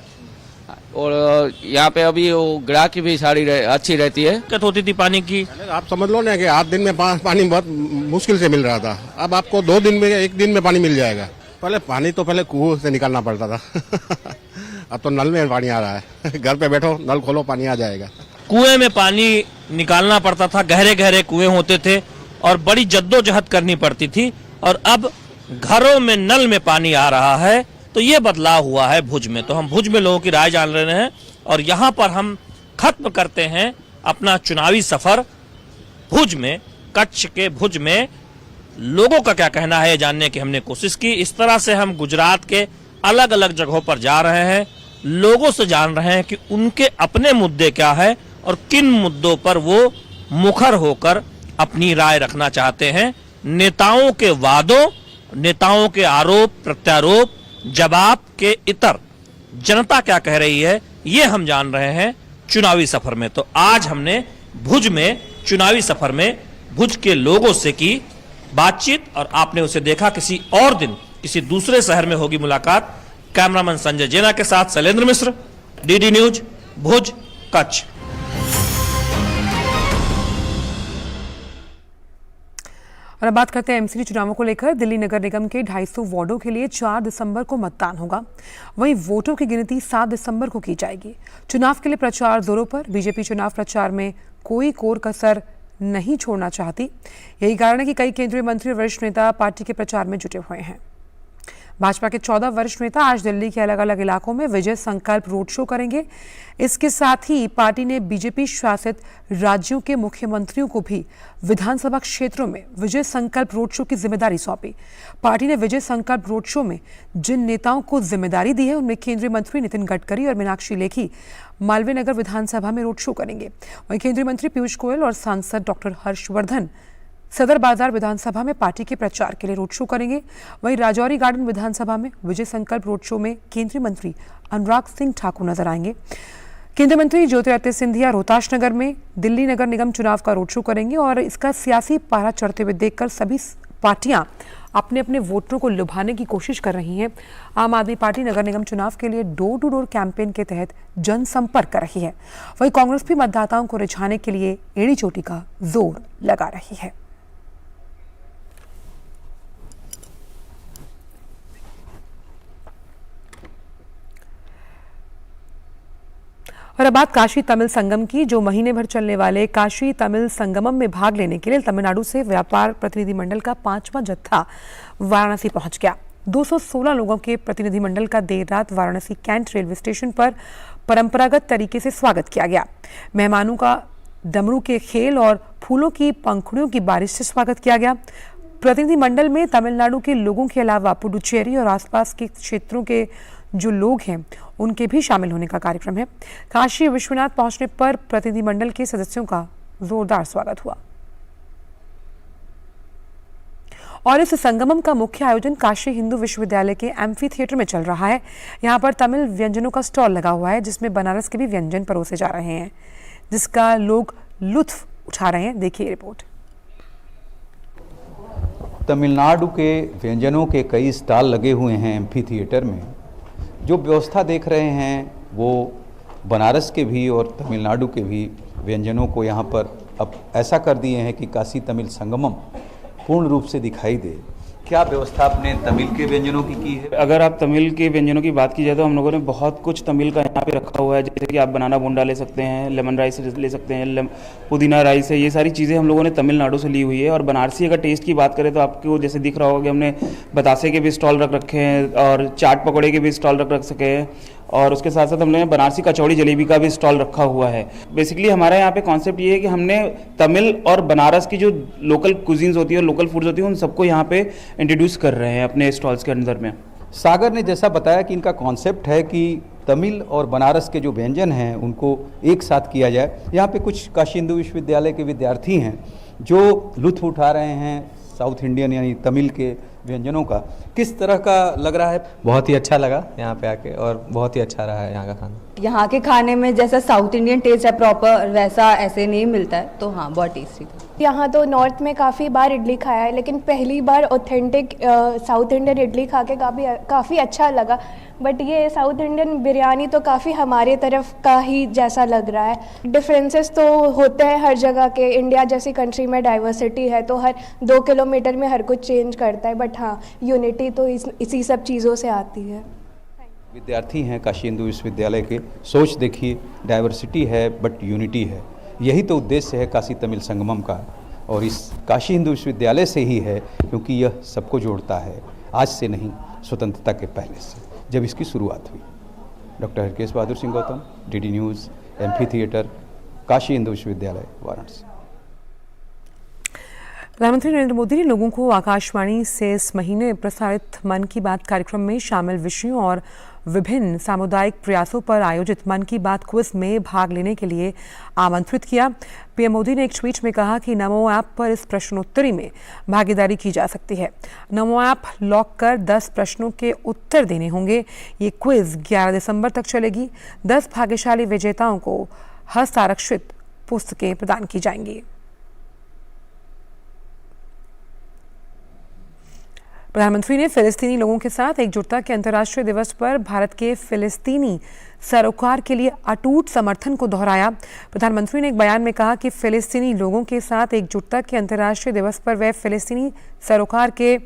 और यहाँ पे अभी वो ग्राहकी भी अच्छी रहती है। दिक्कत होती थी पानी की, आप समझ लो ना कि 8 दिन में पानी बहुत मुश्किल से मिल रहा था। अब आपको 2 दिन में, 1 दिन में पानी मिल जाएगा। पहले कुएं से निकालना पड़ता था अब तो नल में पानी आ रहा है। घर पे बैठो, नल खोलो, पानी आ जाएगा। कुएं में पानी निकालना पड़ता था, गहरे गहरे कुएं होते थे और बड़ी जद्दोजहद करनी पड़ती थी, और अब घरों में नल में पानी आ रहा है। तो ये बदलाव हुआ है भुज में। तो हम भुज में लोगों की राय जान रहे हैं और यहाँ पर हम खत्म करते हैं अपना चुनावी सफर भुज में। कच्छ के भुज में लोगों का क्या कहना है जानने की हमने कोशिश की। इस तरह से हम गुजरात के अलग अलग जगहों पर जा रहे हैं, लोगों से जान रहे हैं कि उनके अपने मुद्दे क्या है और किन मुद्दों पर वो मुखर होकर अपनी राय रखना चाहते हैं। नेताओं के वादों, नेताओं के आरोप प्रत्यारोप, जवाब के इतर जनता क्या कह रही है, ये हम जान रहे हैं चुनावी सफर में। तो आज हमने भुज में चुनावी सफर में भुज के लोगों से की बातचीत और आपने उसे देखा। किसी और दिन किसी दूसरे शहर में होगी मुलाकात। कैमरामैन संजय जेना के साथ शैलेंद्र मिश्र, डीडी न्यूज, भुज, कच्छ। और अब बात करते हैं एमसीडी चुनावों को लेकर। दिल्ली नगर निगम के 250 वार्डों के लिए 4 दिसंबर को मतदान होगा। वहीं वोटों की गिनती 7 दिसंबर को की जाएगी। चुनाव के लिए प्रचार जोरों पर। बीजेपी चुनाव प्रचार में कोई कोर कसर नहीं छोड़ना चाहती। यही कारण है कि कई केंद्रीय मंत्री और वरिष्ठ नेता पार्टी के प्रचार में जुटे हुए हैं। भाजपा के 14 वरिष्ठ नेता आज दिल्ली के अलग अलग इलाकों में विजय संकल्प रोड शो करेंगे। इसके साथ ही पार्टी ने बीजेपी शासित राज्यों के मुख्यमंत्रियों को भी विधानसभा क्षेत्रों में विजय संकल्प रोड शो की जिम्मेदारी सौंपी। पार्टी ने विजय संकल्प रोड शो में जिन नेताओं को जिम्मेदारी दी है उनमें केंद्रीय मंत्री नितिन गडकरी और मीनाक्षी लेखी मालवीय नगर विधानसभा में रोड शो करेंगे। वहीं केंद्रीय मंत्री पीयूष गोयल और सांसद डॉक्टर हर्षवर्धन सदर बाजार विधानसभा में पार्टी के प्रचार के लिए रोड शो करेंगे। वहीं राजौरी गार्डन विधानसभा में विजय संकल्प रोड शो में केंद्रीय मंत्री अनुराग सिंह ठाकुर नजर आएंगे। केंद्रीय मंत्री ज्योतिरादित्य सिंधिया रोहताश नगर में दिल्ली नगर निगम चुनाव का रोड शो करेंगे और इसका सियासी पारा चढ़ते हुए देखकर सभी पार्टियां अपने अपने वोटरों को लुभाने की कोशिश कर रही हैं। आम आदमी पार्टी नगर निगम चुनाव के लिए डोर टू डोर कैंपेन के तहत जनसंपर्क कर रही है। वहीं कांग्रेस भी मतदाताओं को रिझाने के लिए एड़ी चोटी का जोर लगा रही है। और अब बात काशी तमिल संगम की। जो महीने भर चलने वाले काशी तमिल संगमम में भाग लेने के लिए तमिलनाडु से व्यापार प्रतिनिधिमंडल का 5वां जत्था वाराणसी पहुंच गया। 216 लोगों के प्रतिनिधिमंडल का देर रात वाराणसी कैंट रेलवे स्टेशन पर परंपरागत तरीके से स्वागत किया गया। मेहमानों का डमरू के खेल और फूलों की पंखुड़ियों की बारिश से स्वागत किया गया। प्रतिनिधिमंडल में तमिलनाडु के लोगों के अलावा पुडुचेरी और आसपास के क्षेत्रों के जो लोग हैं उनके भी शामिल होने का कार्यक्रम है। काशी विश्वनाथ पहुंचने पर प्रतिनिधिमंडल के सदस्यों का जोरदार स्वागत हुआ और इस संगमम का मुख्य आयोजन काशी हिंदू विश्वविद्यालय के एम्फी थिएटर में चल रहा है। यहाँ पर तमिल व्यंजनों का स्टॉल लगा हुआ है जिसमें बनारस के भी व्यंजन परोसे जा रहे हैं, जिसका लोग लुत्फ उठा रहे हैं। देखिए रिपोर्ट। तमिलनाडु के व्यंजनों के कई स्टॉल लगे हुए हैं एम्फी थिएटर में। जो व्यवस्था देख रहे हैं वो बनारस के भी और तमिलनाडु के भी व्यंजनों को यहाँ पर अब ऐसा कर दिए हैं कि काशी तमिल संगमम पूर्ण रूप से दिखाई दे। क्या व्यवस्था आपने तमिल के व्यंजनों की है? अगर आप तमिल के व्यंजनों की बात की जाए तो हम लोगों ने बहुत कुछ तमिल का यहाँ पे रखा हुआ है, जैसे कि आप बनाना बोंडा ले सकते हैं, लेमन राइस ले सकते हैं, पुदीना राइस है, ये सारी चीज़ें हम लोगों ने तमिलनाडु से ली हुई है। और बनारसी अगर टेस्ट की बात करें तो आपको जैसे दिख रहा होगा कि हमने बतासे के भी स्टॉल रख रखे हैं और चाट पकौड़े के भी स्टॉल रख सके हैं, और उसके साथ साथ हमने बनारसी कचौड़ी जलेबी का भी स्टॉल रखा हुआ है। बेसिकली हमारा यहाँ पे कॉन्सेप्ट ये है कि हमने तमिल और बनारस की जो लोकल कुजीन्स होती है और लोकल फूड्स होती है उन सबको यहाँ पे इंट्रोड्यूस कर रहे हैं अपने स्टॉल्स के अंदर में। सागर ने जैसा बताया कि इनका कॉन्सेप्ट है कि तमिल और बनारस के जो व्यंजन हैं उनको एक साथ किया जाए। यहाँ पे कुछ काशी हिंदू विश्वविद्यालय के विद्यार्थी हैं जो लुत्फ उठा रहे हैं साउथ इंडियन यानी तमिल के व्यंजनों का। किस तरह का लग रहा है? बहुत ही अच्छा लगा यहाँ पे आके और बहुत ही अच्छा रहा है यहाँ का खाना। यहाँ के खाने में जैसा साउथ इंडियन टेस्ट है प्रॉपर वैसा ऐसे नहीं मिलता है, तो हाँ बहुत टेस्टी था। यहाँ तो नॉर्थ में काफ़ी बार इडली खाया है, लेकिन पहली बार ऑथेंटिक साउथ इंडियन इडली खा के काफ़ी अच्छा लगा। बट ये साउथ इंडियन बिरयानी तो काफ़ी हमारे तरफ का ही जैसा लग रहा है। डिफरेंसेस तो होते हैं हर जगह के, इंडिया जैसी कंट्री में डाइवर्सिटी है तो हर 2 किलोमीटर में हर कुछ चेंज करता है, बट हाँ यूनिटी तो इसी सब चीज़ों से आती है। विद्यार्थी हैं काशी हिंदू विश्वविद्यालय के, सोच देखिए, डाइवर्सिटी है बट यूनिटी है। यही तो उद्देश्य है काशी तमिल संगमम का, और इस काशी हिंदू विश्वविद्यालय से ही है क्योंकि यह सबको जोड़ता है। आज से नहीं, स्वतंत्रता के पहले से जब इसकी शुरुआत हुई। Doctor Harkesh Bahadur Singh Gautam, DD news, amphitheatre, Kashi Hindu Vishwavidyalaya, Varanasi. प्रधानमंत्री नरेंद्र मोदी ने लोगों को आकाशवाणी से इस महीने प्रसारित मन की बात कार्यक्रम में शामिल विषयों और विभिन्न सामुदायिक प्रयासों पर आयोजित मन की बात क्विज में भाग लेने के लिए आमंत्रित किया। पीएम मोदी ने एक ट्वीट में कहा कि नमो ऐप पर इस प्रश्नोत्तरी में भागीदारी की जा सकती है। नमो ऐप लॉक कर 10 प्रश्नों के उत्तर देने होंगे। ये क्विज 11 दिसंबर तक चलेगी। 10 भाग्यशाली विजेताओं को हस्ताक्षरित पुस्तकें प्रदान की जाएंगी। प्रधानमंत्री ने फिलिस्तीनी लोगों के साथ एकजुटता के अंतर्राष्ट्रीय दिवस पर भारत के फिलिस्तीनी सरोकार के लिए अटूट समर्थन को दोहराया। प्रधानमंत्री ने एक बयान में कहा कि फिलिस्तीनी लोगों के साथ एकजुटता के अंतर्राष्ट्रीय दिवस पर वे फिलिस्तीनी सरोकार के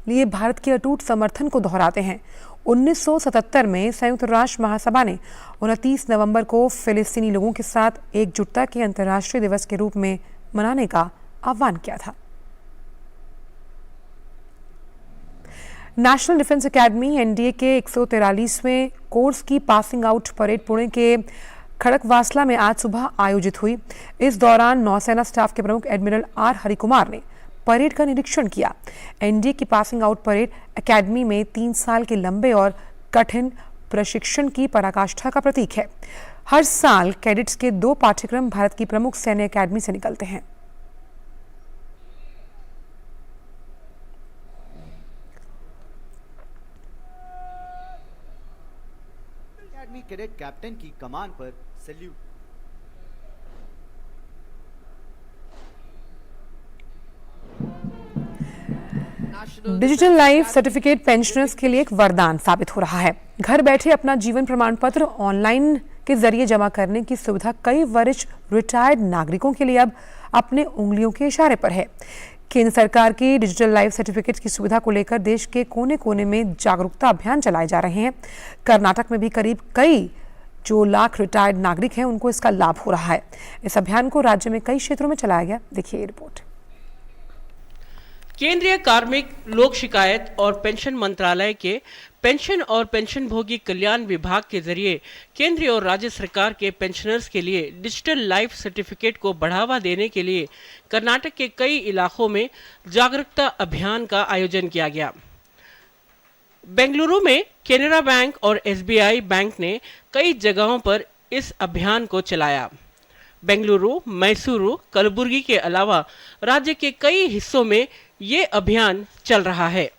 लिए भारत के अटूट समर्थन को दोहराते हैं। 1977 में संयुक्त राष्ट्र महासभा ने 29 नवंबर को फिलिस्तीनी लोगों के साथ एकजुटता के अंतर्राष्ट्रीय दिवस के रूप में मनाने का आह्वान किया था। नेशनल डिफेंस एकेडमी एनडीए के 143वें कोर्स की पासिंग आउट परेड पुणे के खड़कवासला में आज सुबह आयोजित हुई। इस दौरान नौसेना स्टाफ के प्रमुख एडमिरल आर हरिकुमार ने परेड का निरीक्षण किया। एनडीए की पासिंग आउट परेड एकेडमी में 3 साल के लंबे और कठिन प्रशिक्षण की पराकाष्ठा का प्रतीक है। हर साल कैडेट्स के 2 पाठ्यक्रम भारत की प्रमुख सैन्य अकेडमी से निकलते हैं। कैडेट कैप्टन की कमान पर salute. Digital life certificate pensioners के लिए एक वरदान साबित हो रहा है। घर बैठे अपना जीवन प्रमाण पत्र ऑनलाइन के जरिए जमा करने की सुविधा कई वरिष्ठ रिटायर्ड नागरिकों के लिए अब अपने उंगलियों के इशारे पर है। केंद्र सरकार की डिजिटल लाइफ सर्टिफिकेट की सुविधा को लेकर देश के कोने कोने में जागरूकता अभियान चलाए जा रहे हैं। कर्नाटक में भी करीब कई जो लाख रिटायर्ड नागरिक हैं उनको इसका लाभ हो रहा है। इस अभियान को राज्य में कई क्षेत्रों में चलाया गया। देखिए ये रिपोर्ट। केंद्रीय कार्मिक लोक शिकायत और पेंशन मंत्रालय के पेंशन और पेंशनभोगी कल्याण विभाग के जरिए केंद्रीय और राज्य सरकार के पेंशनर्स के लिए डिजिटल लाइफ सर्टिफिकेट को बढ़ावा देने के लिए कर्नाटक के कई इलाकों में जागरूकता अभियान का आयोजन किया गया। बेंगलुरु में केनरा बैंक और एसबीआई बैंक ने कई जगहों पर इस अभियान को चलाया। बेंगलुरु, मैसूरू, कलबुर्गी के अलावा राज्य के कई हिस्सों में ये अभियान चल रहा है।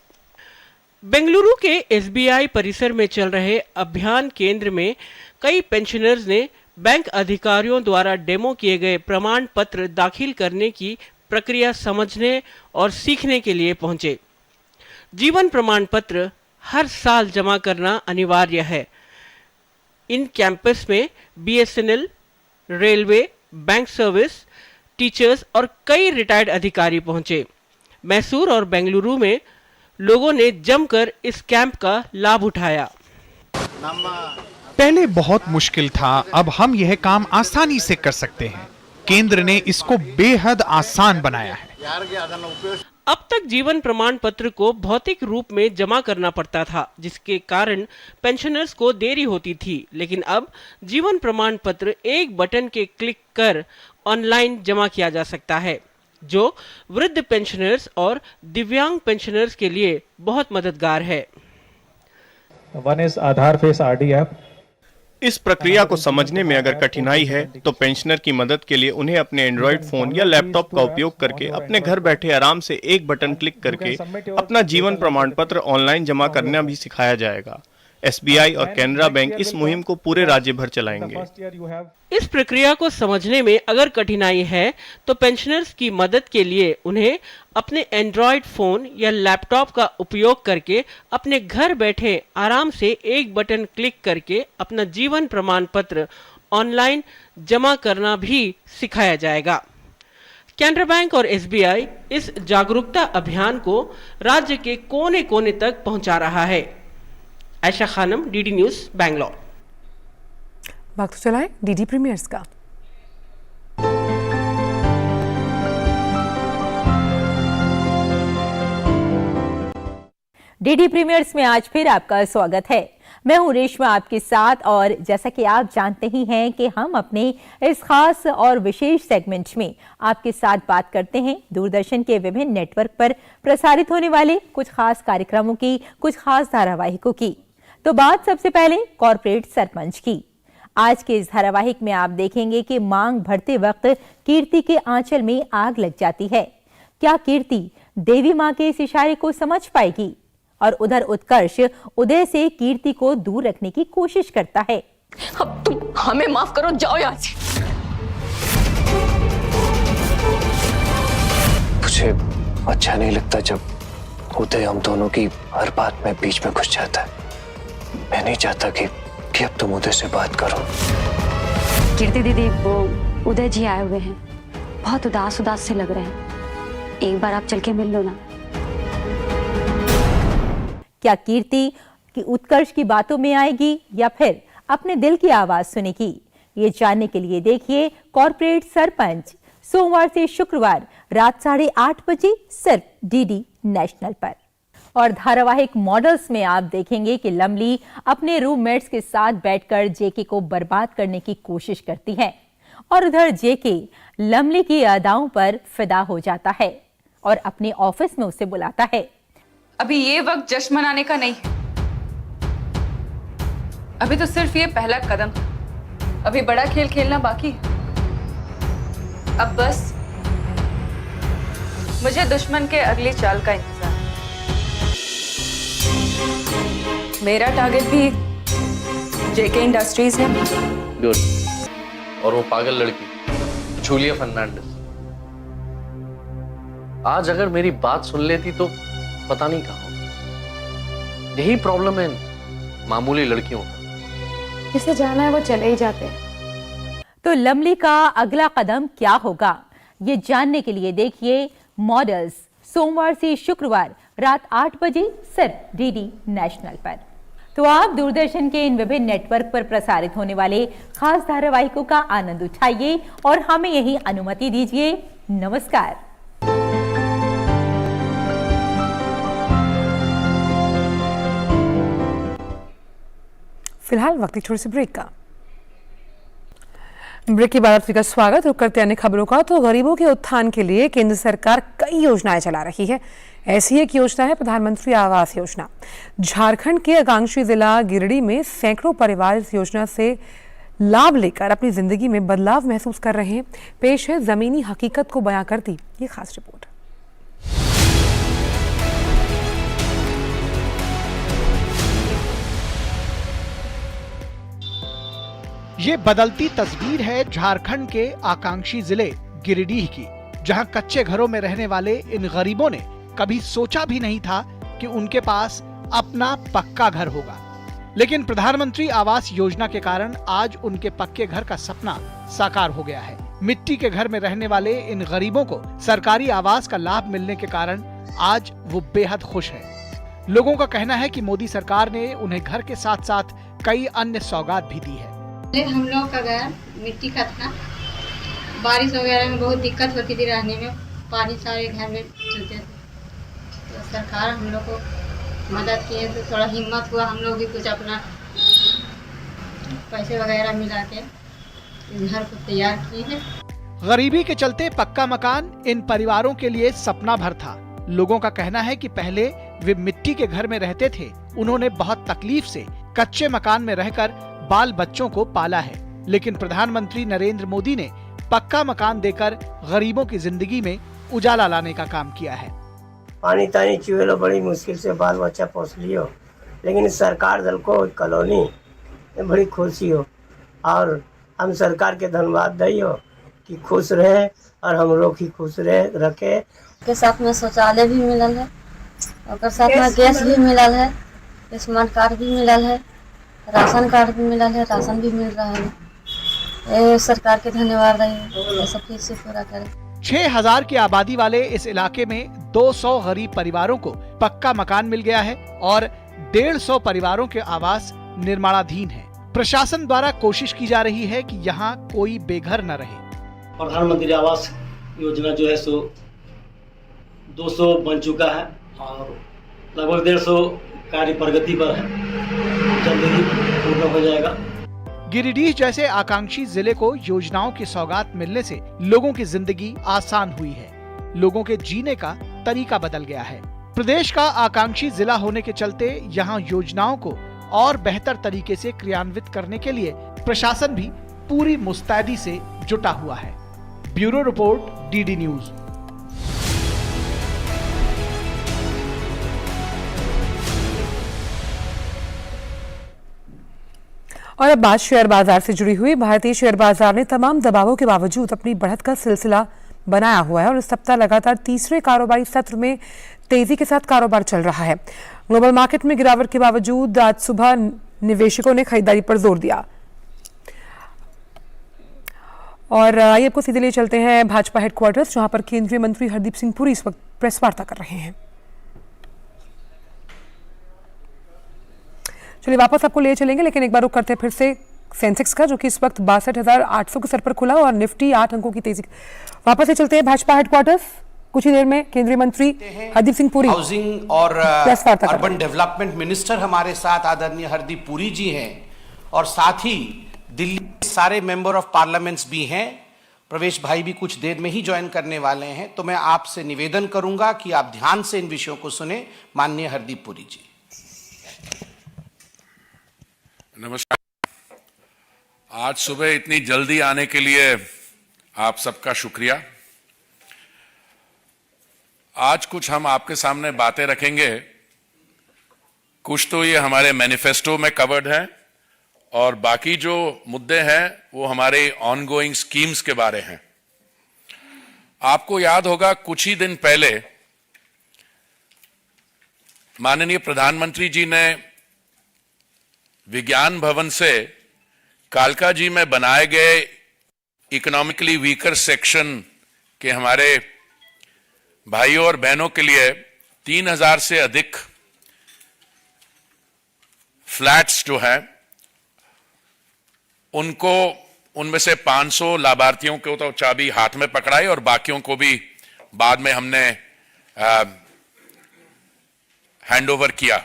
बेंगलुरु के एसबीआई परिसर में चल रहे अभियान केंद्र में कई पेंशनर्स ने बैंक अधिकारियों द्वारा डेमो किए गए प्रमाण पत्र दाखिल करने की प्रक्रिया समझने और सीखने के लिए पहुंचे। जीवन प्रमाण पत्र हर साल जमा करना अनिवार्य है। इन कैंपस में BSNL, railway, bank service, teachers और कई रिटायर्ड अधिकारी पहुंचे। मैसूर और बेंगलुरु में लोगों ने जमकर इस कैंप का लाभ उठाया। पहले बहुत मुश्किल था, अब हम यह काम आसानी से कर सकते हैं। केंद्र ने इसको बेहद आसान बनाया है। अब तक जीवन प्रमाण पत्र को भौतिक रूप में जमा करना पड़ता था, जिसके कारण पेंशनर्स को देरी होती थी। लेकिन अब जीवन प्रमाण पत्र एक बटन के क्लिक कर ऑनलाइन जमा किया जा सकता है, जो वृद्ध पेंशनर्स और दिव्यांग पेंशनर्स के लिए बहुत मददगार है। One is Aadhaar face RD app. इस प्रक्रिया को समझने में अगर कठिनाई है तो पेंशनर की मदद के लिए उन्हें अपने एंड्रॉइड फोन या लैपटॉप का उपयोग करके अपने घर बैठे आराम से एक बटन क्लिक करके अपना जीवन प्रमाण पत्र ऑनलाइन जमा करना भी सिखाया जाएगा। एसबीआई और केनरा बैंक इस मुहिम को पूरे राज्य भर चलाएंगे। इस प्रक्रिया को समझने में अगर कठिनाई है तो पेंशनर्स की मदद के लिए उन्हें अपने एंड्रॉइड फोन या लैपटॉप का उपयोग करके अपने घर बैठे आराम से एक बटन क्लिक करके अपना जीवन प्रमाण पत्र ऑनलाइन जमा करना भी सिखाया जाएगा। केनरा बैंक और एसबीआई इस जागरूकता अभियान को राज्य के कोने कोने तक पहुंचा रहा है। Ayesha Khanam, DD News, Bangalore. वक्त चलाए डीडी प्रीमियर्स का। डीडी प्रीमियर्स में आज फिर आपका स्वागत है। मैं हूं रेशमा आपके साथ, और जैसा कि आप जानते ही हैं कि हम अपने इस खास और विशेष सेगमेंट में आपके साथ बात करते हैं दूरदर्शन के विभिन्न नेटवर्क पर प्रसारित होने वाले कुछ खास कार्यक्रमों की, कुछ खास धारावाहिकों की। तो बात सबसे पहले कॉर्पोरेट सरपंच की। आज के इस धारावाहिक में आप देखेंगे कि मांग भरते वक्त कीर्ति के आंचल में आग लग जाती है। क्या कीर्ति देवी मां के इस इशारे को समझ पाएगी? और उधर उत्कर्ष उदय से कीर्ति को दूर रखने की कोशिश करता है। अब तुम हमें माफ करो, जाओ यहाँ से। मुझे अच्छा नहीं लगता जब उदय हम दोनों की हर बात में बीच में घुस जाता है। मैं नहीं चाहता कि अब तुम उदय से बात करो। कीर्ति दीदी, वो उदय जी आए हुए हैं, बहुत उदास उदास से लग रहे हैं। एक बार आप चल के मिल लो ना। क्या कीर्ति की उत्कर्ष की बातों में आएगी या फिर अपने दिल की आवाज सुनेगी? ये जानने के लिए देखिए कॉर्पोरेट सरपंच, सोमवार से शुक्रवार रात 8:30 बजे सिर्फ डीडी नेशनल पर। और धारावाहिक मॉडल्स में आप देखेंगे कि लमली अपने रूममेट्स के साथ बैठकर जेके को बर्बाद करने की कोशिश करती है, और उधर जेके लमली की अदाओं पर फिदा हो जाता है और अपने ऑफिस में उसे बुलाता है। अभी ये वक्त जश्न मनाने का नहीं है, अभी तो सिर्फ ये पहला कदम था, अभी बड़ा खेल खेलना बाकी है। अब बस मुझे दुश्मन के अगली चाल का इंतजार। मेरा टारगेट भी जेके इंडस्ट्रीज है। गुड। और वो पागल लड़की जूलिया फर्नांडिस, आज अगर मेरी बात सुन लेती तो पता नहीं कहाँ होता। यही प्रॉब्लम है मामूली लड़कियों का। जिसे जाना है वो चले ही जाते हैं। तो लमली का अगला कदम क्या होगा, ये जानने के लिए देखिए मॉडल्स, सोमवार से शुक्रवार रात 8 बजे सिर्फ डीडी नेशनल पर। तो आप दूरदर्शन के इन विभिन्न नेटवर्क पर प्रसारित होने वाले खास धारावाहिकों का आनंद उठाइए और हमें यही अनुमति दीजिए। नमस्कार। फिलहाल वक्त एक छोटे से ब्रेक का। ब्रेक के बाद आपका स्वागत। रुक करते अन्य खबरों का। तो गरीबों के उत्थान के लिए केंद्र सरकार कई योजनाएं चला रही है। ऐसी एक योजना है प्रधानमंत्री आवास योजना। झारखंड के आकांक्षी जिला गिरिडीह में सैकड़ों परिवार इस योजना से लाभ लेकर अपनी जिंदगी में बदलाव महसूस कर रहे हैं। पेश है जमीनी हकीकत को बयां करती ये खास रिपोर्ट। ये बदलती तस्वीर है झारखंड के आकांक्षी जिले गिरिडीह की, जहां कच्चे घरों में रहने वाले इन गरीबों ने कभी सोचा भी नहीं था कि उनके पास अपना पक्का घर होगा। लेकिन प्रधानमंत्री आवास योजना के कारण आज उनके पक्के घर का सपना साकार हो गया है। मिट्टी के घर में रहने वाले इन गरीबों को सरकारी आवास का लाभ मिलने के कारण आज वो बेहद खुश हैं। लोगों का कहना है कि मोदी सरकार ने उन्हें घर के साथ साथ कई अन्य सौगात भी दी है। हम लोग का घर मिट्टी का था, बारिश वगैरह में बहुत दिक्कत होती थी रहने में, पानी सारे घर में चलते थे। तो सरकार हम लोग को मदद किए तो थोड़ा हिम्मत हुआ, हम लोग भी कुछ अपना पैसे वगैरह मिला के घर को तैयार किए हैं। गरीबी के चलते पक्का मकान इन परिवारों के लिए सपना भर था। लोगों का कहना है कि पहले वे मिट्टी के घर में रहते थे, उन्होंने बहुत तकलीफ से कच्चे मकान में रहकर बाल बच्चों को पाला है, लेकिन प्रधानमंत्री नरेंद्र मोदी ने पक्का मकान देकर गरीबों की जिंदगी में उजाला लाने का काम किया है। पानी तानी चुए लो, बड़ी मुश्किल से बाल बच्चा पोस लियो, लेकिन सरकार दल को कॉलोनी में बड़ी खुशी हो और हम सरकार के धन्यवाद दियो कि खुश रहे और हम लोग ही खुश रखे। के साथ में शौचालय भी मिलल है और साथ में गैस भी मिलल है, स्मार्ट कार्ड भी मिलल है, राशन कार्ड भी मिलल है, राशन भी मिल रहा है। सरकार के धन्यवाद है, सब फिर से पूरा करें। 6000 की आबादी वाले इस इलाके में 200 गरीब परिवारों को पक्का मकान मिल गया है और 150 परिवारों के आवास निर्माणाधीन है। प्रशासन द्वारा कोशिश की जा रही है कि यहाँ कोई बेघर न रहे। प्रधानमंत्री आवास योजना जो है सो 200 बन चुका है और लगभग 150 कार्य प्रगति पर है, जल्द ही पूर्ण हो जाएगा। गिरिडीह जैसे आकांक्षी जिले को योजनाओं की सौगात मिलने से लोगों की जिंदगी आसान हुई है, लोगों के जीने का तरीका बदल गया है। प्रदेश का आकांक्षी जिला होने के चलते यहाँ योजनाओं को और बेहतर तरीके से क्रियान्वित करने के लिए प्रशासन भी पूरी मुस्तैदी से जुटा हुआ है। Bureau report, DD news. और अब बात शेयर बाजार से जुड़ी हुई। भारतीय शेयर बाजार ने तमाम दबावों के बावजूद अपनी बढ़त का सिलसिला बनाया हुआ है और इस सप्ताह लगातार तीसरे कारोबारी सत्र में तेजी के साथ कारोबार चल रहा है। ग्लोबल मार्केट में गिरावट के बावजूद आज सुबह निवेशकों ने खरीदारी पर जोर दिया। और आइए आपको सीधे लिए चलते हैं भाजपा हेडक्वार्टर्स, जहां पर केंद्रीय मंत्री हरदीप सिंह पुरी इस वक्त प्रेस वार्ता कर रहे हैं। चलिए वापस आपको ले चलेंगे, लेकिन एक बार रुक करते हैं फिर से सेंसेक्स का, जो कि इस वक्त 62,800 के स्तर पर खुला और निफ्टी 8 अंकों की तेजी। वापस से चलते हैं भाजपा हेडक्वार्टर्स। कुछ ही देर में केंद्रीय मंत्री हरदीप सिंह पुरी हाउसिंग और अर्बन डेवलपमेंट मिनिस्टर हमारे साथ आदरणीय हरदीप पुरी जी हैं और साथ ही दिल्ली के सारे मेंबर ऑफ पार्लियामेंट्स भी हैं। प्रवेश भाई भी कुछ देर में ही ज्वाइन करने वाले हैं, तो मैं आपसे निवेदन करूंगा कि आप ध्यान से इन विषयों को सुने। माननीय हरदीप पुरी जी। नमस्कार। आज सुबह इतनी जल्दी आने के लिए आप सबका शुक्रिया। आज कुछ हम आपके सामने बातें रखेंगे, कुछ तो ये हमारे मैनिफेस्टो में कवर्ड है और बाकी जो मुद्दे हैं वो हमारे ऑनगोइंग स्कीम्स के बारे हैं। आपको याद होगा कुछ ही दिन पहले माननीय प्रधानमंत्री जी ने विज्ञान भवन से कालका जी में बनाए गए इकोनॉमिकली वीकर सेक्शन के हमारे भाइयों और बहनों के लिए 3000 से अधिक फ्लैट्स जो हैं उनको, उनमें से 500 लाभार्थियों को तो चाबी हाथ में पकड़ाई और बाकियों को भी बाद में हमने हैंडओवर किया।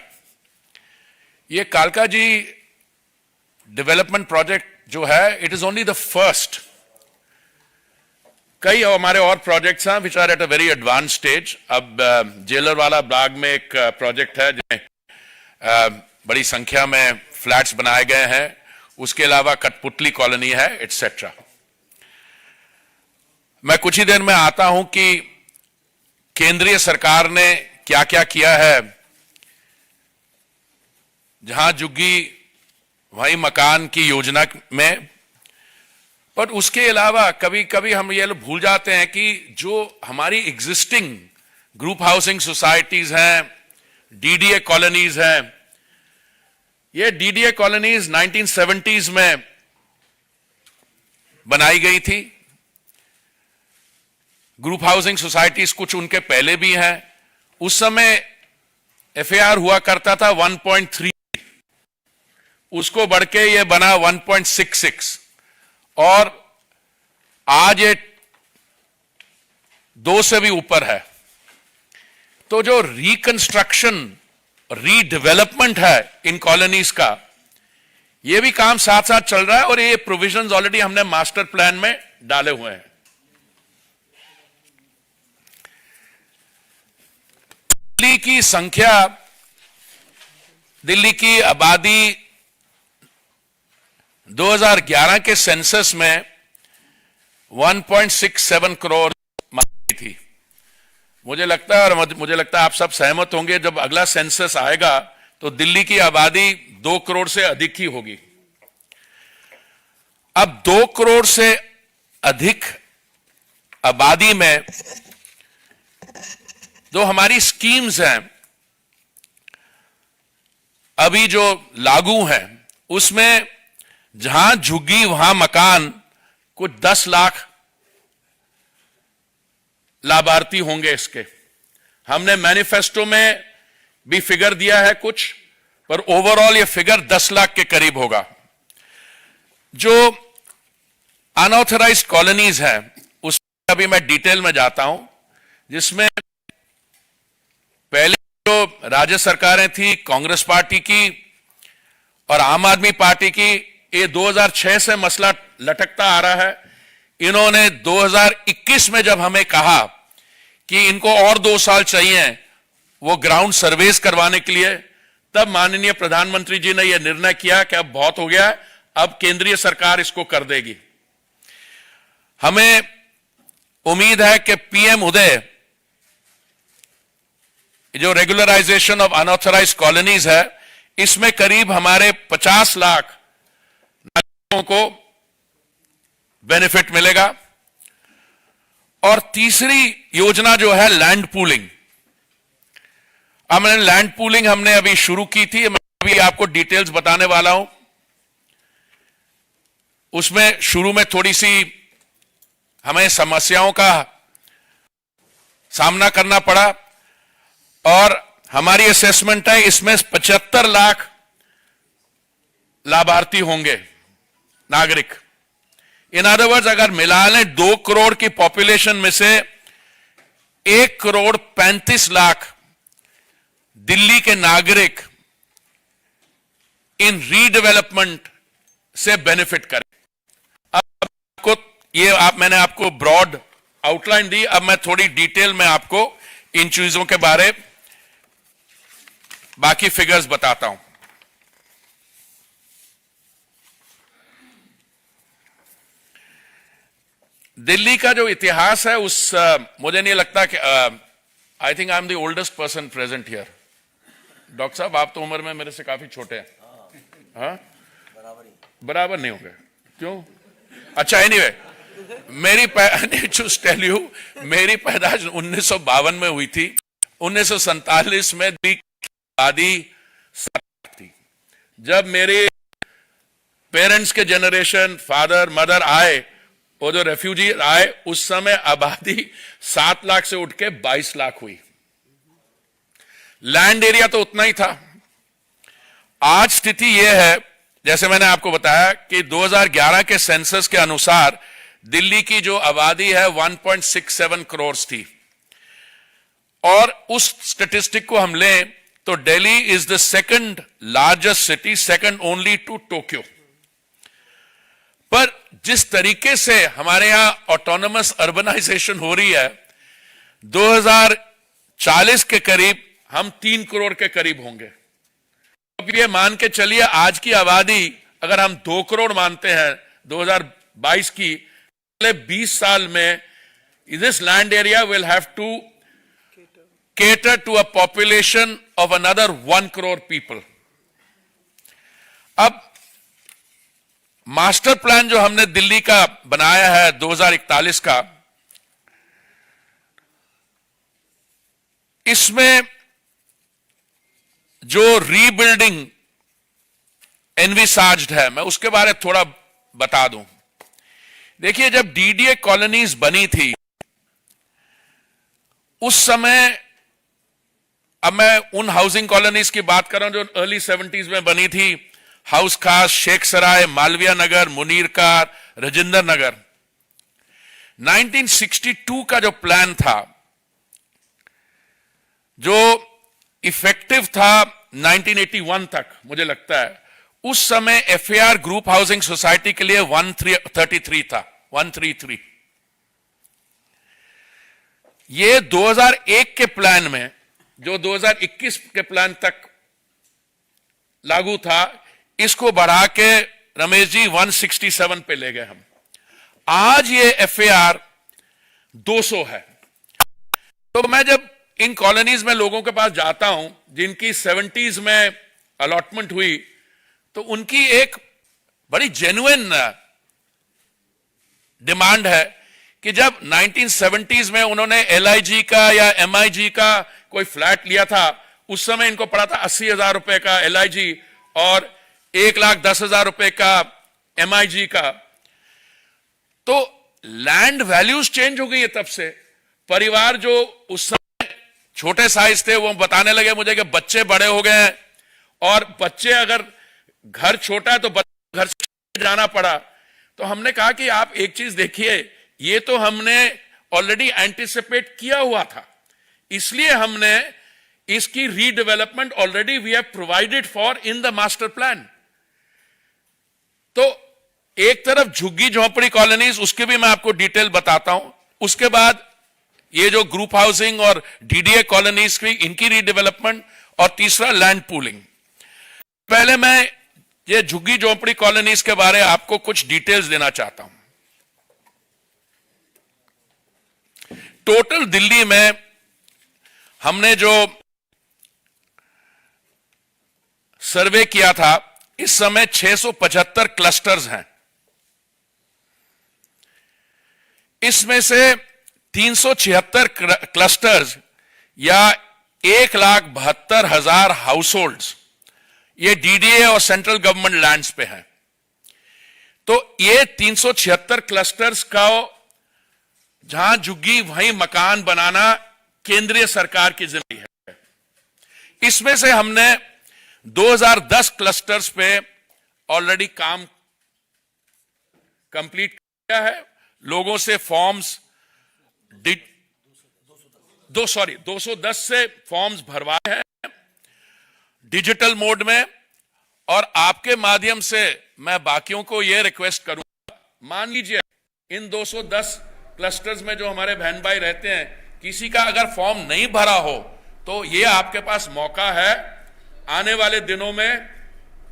ये कालका जी डेवलपमेंट प्रोजेक्ट जो है, it is only the first कई हमारे और प्रोजेक्ट्स हैं which are at a very advance stage. अब जेलर वाला ब्लॉक में एक प्रोजेक्ट है जिसमें बड़ी संख्या में फ्लैट्स बनाए गए हैं। उसके अलावा कठपुतली कॉलोनी है, एटसेट्रा। मैं कुछ ही देर में आता हूं कि केंद्रीय सरकार ने क्या क्या किया है। जहां झुग्गी वहीं मकान की योजना में, पर उसके अलावा कभी कभी हम ये लोग भूल जाते हैं कि जो हमारी एग्जिस्टिंग ग्रुप हाउसिंग सोसाइटीज हैं, डीडीए कॉलोनीज हैं, ये डीडीए कॉलोनीज 1970s में बनाई गई थी। ग्रुप हाउसिंग सोसाइटीज कुछ उनके पहले भी हैं। उस समय एफएआर हुआ करता था 1.3, उसको बढ़ के ये बना 1.66 और आज ये 2 से भी ऊपर है। तो जो रिकंस्ट्रक्शन, रीडेवलपमेंट है इन कॉलोनीज का, ये भी काम साथ साथ चल रहा है और ये प्रोविजंस ऑलरेडी हमने मास्टर प्लान में डाले हुए हैं। दिल्ली की संख्या, दिल्ली की आबादी 2011 के सेंसस में 1.67 करोड़ थी। मुझे लगता है, और मुझे लगता है आप सब सहमत होंगे, जब अगला सेंसस आएगा तो दिल्ली की आबादी 2 करोड़ से अधिक ही होगी। अब 2 करोड़ से अधिक आबादी में जो हमारी स्कीम्स हैं अभी जो लागू हैं, उसमें जहां झुग्गी वहां मकान, कुछ 10 लाख लाभार्थी होंगे इसके। हमने मैनिफेस्टो में भी फिगर दिया है कुछ, पर ओवरऑल ये फिगर 10 लाख के करीब होगा। जो अनऑथराइज्ड कॉलोनीज हैं उसमें अभी मैं डिटेल में जाता हूं, जिसमें पहले जो राज्य सरकारें थी कांग्रेस पार्टी की और आम आदमी पार्टी की, ये 2006 से मसला लटकता आ रहा है। इन्होंने 2021 में जब हमें कहा कि इनको और 2 साल चाहिए वो ग्राउंड सर्वेस करवाने के लिए, तब माननीय प्रधानमंत्री जी ने यह निर्णय किया कि अब बहुत हो गया, अब केंद्रीय सरकार इसको कर देगी। हमें उम्मीद है कि पीएम उदय, जो रेगुलराइजेशन ऑफ अनऑथराइज्ड कॉलोनीज है, इसमें करीब हमारे 50 लाख नागरिकों को बेनिफिट मिलेगा। और तीसरी योजना जो है लैंड पूलिंग, हमने अभी शुरू की थी। मैं अभी आपको डिटेल्स बताने वाला हूं। उसमें शुरू में थोड़ी सी हमें समस्याओं का सामना करना पड़ा और हमारी असेसमेंट है इसमें 75 लाख लाभार्थी होंगे नागरिक। इन अदर वर्ड्स, अगर मिला लें 2 करोड़ की पॉपुलेशन में से 1 करोड़ 35 लाख दिल्ली के नागरिक इन रीडेवलपमेंट से बेनिफिट करें। अब मैंने आपको ब्रॉड आउटलाइन दी, अब मैं थोड़ी डिटेल में आपको इन चीजों के बारे बाकी फिगर्स बताता हूं। दिल्ली का जो इतिहास है मुझे नहीं लगता कि I think I am the oldest person present here. Doctor साहब, आप तो उम्र में मेरे से काफी छोटे हैं। हाँ, बराबर नहीं हो गए, क्यों? अच्छा, एनीवे, मेरी पैदाइश 1952 में हुई थी। 1947 में दिल्ली की आबादी 7 थी। जब मेरे पेरेंट्स के जनरेशन, फादर मदर आए, वो जो रेफ्यूजी आए, उस समय आबादी 7 लाख से उठ के 22 लाख हुई। लैंड एरिया तो उतना ही था। आज स्थिति यह है, जैसे मैंने आपको बताया कि 2011 के सेंसस के अनुसार दिल्ली की जो आबादी है 1.67 करोड़ थी, और उस स्टेटिस्टिक को हम लें तो Delhi is the second largest city, second only to Tokyo. पर जिस तरीके से हमारे यहां ऑटोनमस अर्बनाइजेशन हो रही है, 2040 के करीब हम 3 करोड़ के करीब होंगे। अब ये मान के चलिए आज की आबादी अगर हम 2 करोड़ मानते हैं 2022 की, अगले 20 साल में this land area will have to cater to a population of another 1 crore people. अब मास्टर प्लान जो हमने दिल्ली का बनाया है 2041 का, इसमें जो रीबिल्डिंग एनविसाज्ड है, मैं उसके बारे में थोड़ा बता दूं। देखिए, जब डीडीए कॉलोनीज बनी थी उस समय, अब मैं उन हाउसिंग कॉलोनीज की बात कर रहा हूं जो अर्ली 70s में बनी थी, हाउस खास, शेख सराय, मालविया नगर, मुनीर कार, राजेंद्र नगर। 1962 का जो प्लान था, जो इफेक्टिव था 1981 तक, मुझे लगता है उस समय एफएआर ग्रुप हाउसिंग सोसाइटी के लिए 133 था, 133। ये 2001 के प्लान में, जो 2021 के प्लान तक लागू था, इसको बढ़ा के रमेश जी 167 पे ले गए हम। आज ये एफएआर 200 है। तो मैं जब इन कॉलोनीज में लोगों के पास जाता हूं जिनकी 70s में अलॉटमेंट हुई, तो उनकी एक बड़ी जेन्युइन डिमांड है कि जब 1970s में उन्होंने एलआईजी का या एमआईजी का कोई फ्लैट लिया था, उस समय इनको पड़ा था 80,000 रुपए का एलआईजी और 1,10,000 रुपए का एमआईजी का। तो लैंड वैल्यूज चेंज हो गई है तब से। परिवार जो उस समय छोटे साइज थे, वो बताने लगे मुझे कि बच्चे बड़े हो गए हैं, और बच्चे अगर घर छोटा है तो घर से जाना पड़ा। तो हमने कहा कि आप एक चीज देखिए, ये तो हमने ऑलरेडी एंटिसिपेट किया हुआ था, इसलिए हमने इसकी redevelopment already we have provided for in the master plan. तो एक तरफ झुग्गी झोंपड़ी कॉलोनीज, उसके भी मैं आपको डिटेल बताता हूं। उसके बाद ये जो ग्रुप हाउसिंग और डीडीए कॉलोनीज की, इनकी रीडेवलपमेंट, और तीसरा लैंड पूलिंग। पहले मैं ये झुग्गी झोंपड़ी कॉलोनीज के बारे में आपको कुछ डिटेल्स देना चाहता हूं। टोटल दिल्ली में हमने जो सर्वे किया था, इस समय 675 क्लस्टर्स हैं। इसमें से 376 क्लस्टर्स या 1,72,000 हाउसहोल्ड्स ये डीडीए और सेंट्रल गवर्नमेंट लैंड्स पे हैं। तो ये 376 क्लस्टर्स का जहां झुग्गी वहीं मकान बनाना केंद्रीय सरकार की जिम्मेदारी है। इसमें से हमने 2010 क्लस्टर्स पे ऑलरेडी काम कंप्लीट किया है। लोगों से फॉर्म्स 210 से फॉर्म्स भरवाए हैं डिजिटल मोड में। और आपके माध्यम से मैं बाकियों को यह रिक्वेस्ट करूंगा, मान लीजिए इन 210 क्लस्टर्स में जो हमारे बहन भाई रहते हैं, किसी का अगर फॉर्म नहीं भरा हो तो ये आपके पास मौका है, आने वाले दिनों में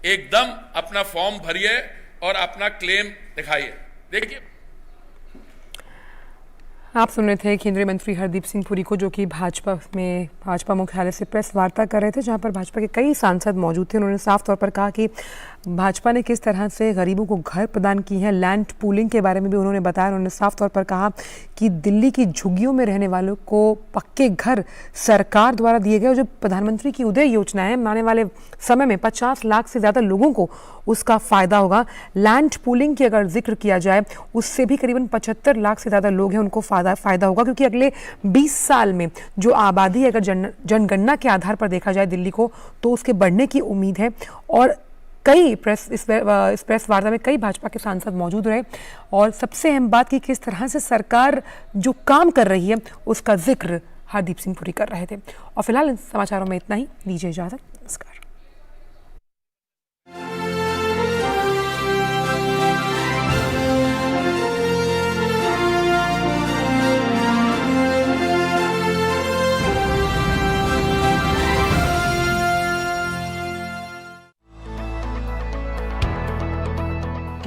एकदम अपना फॉर्म भरिए और अपना क्लेम दिखाइए। देखिए, आप सुन रहे थे केंद्रीय मंत्री हरदीप सिंह पुरी को, जो कि भाजपा मुख्यालय से प्रेस वार्ता कर रहे थे, जहां पर भाजपा के कई सांसद मौजूद थे। उन्होंने साफ तौर पर कहा कि भाजपा ने किस तरह से गरीबों को घर प्रदान की है। लैंड पूलिंग के बारे में भी उन्होंने बताया। उन्होंने साफ तौर पर कहा कि दिल्ली की झुग्गियों में रहने वालों को पक्के घर सरकार द्वारा दिए गए, और जो प्रधानमंत्री की उदय योजना है, आने वाले समय में 50 लाख से ज़्यादा लोगों को उसका फ़ायदा होगा। लैंड पूलिंग की अगर जिक्र किया जाए, उससे भी करीबन 75 लाख से ज़्यादा लोग हैं, उनको फ़ायदा होगा, क्योंकि अगले 20 साल में जो आबादी अगर जनगणना के आधार पर देखा जाए दिल्ली को, तो उसके बढ़ने की उम्मीद है। और कई इस प्रेस वार्ता में कई भाजपा के सांसद मौजूद रहे, और सबसे अहम बात कि किस तरह से सरकार जो काम कर रही है उसका जिक्र हरदीप सिंह पुरी कर रहे थे। और फिलहाल इन समाचारों में इतना ही। लीजिए इजाजत, नमस्कार।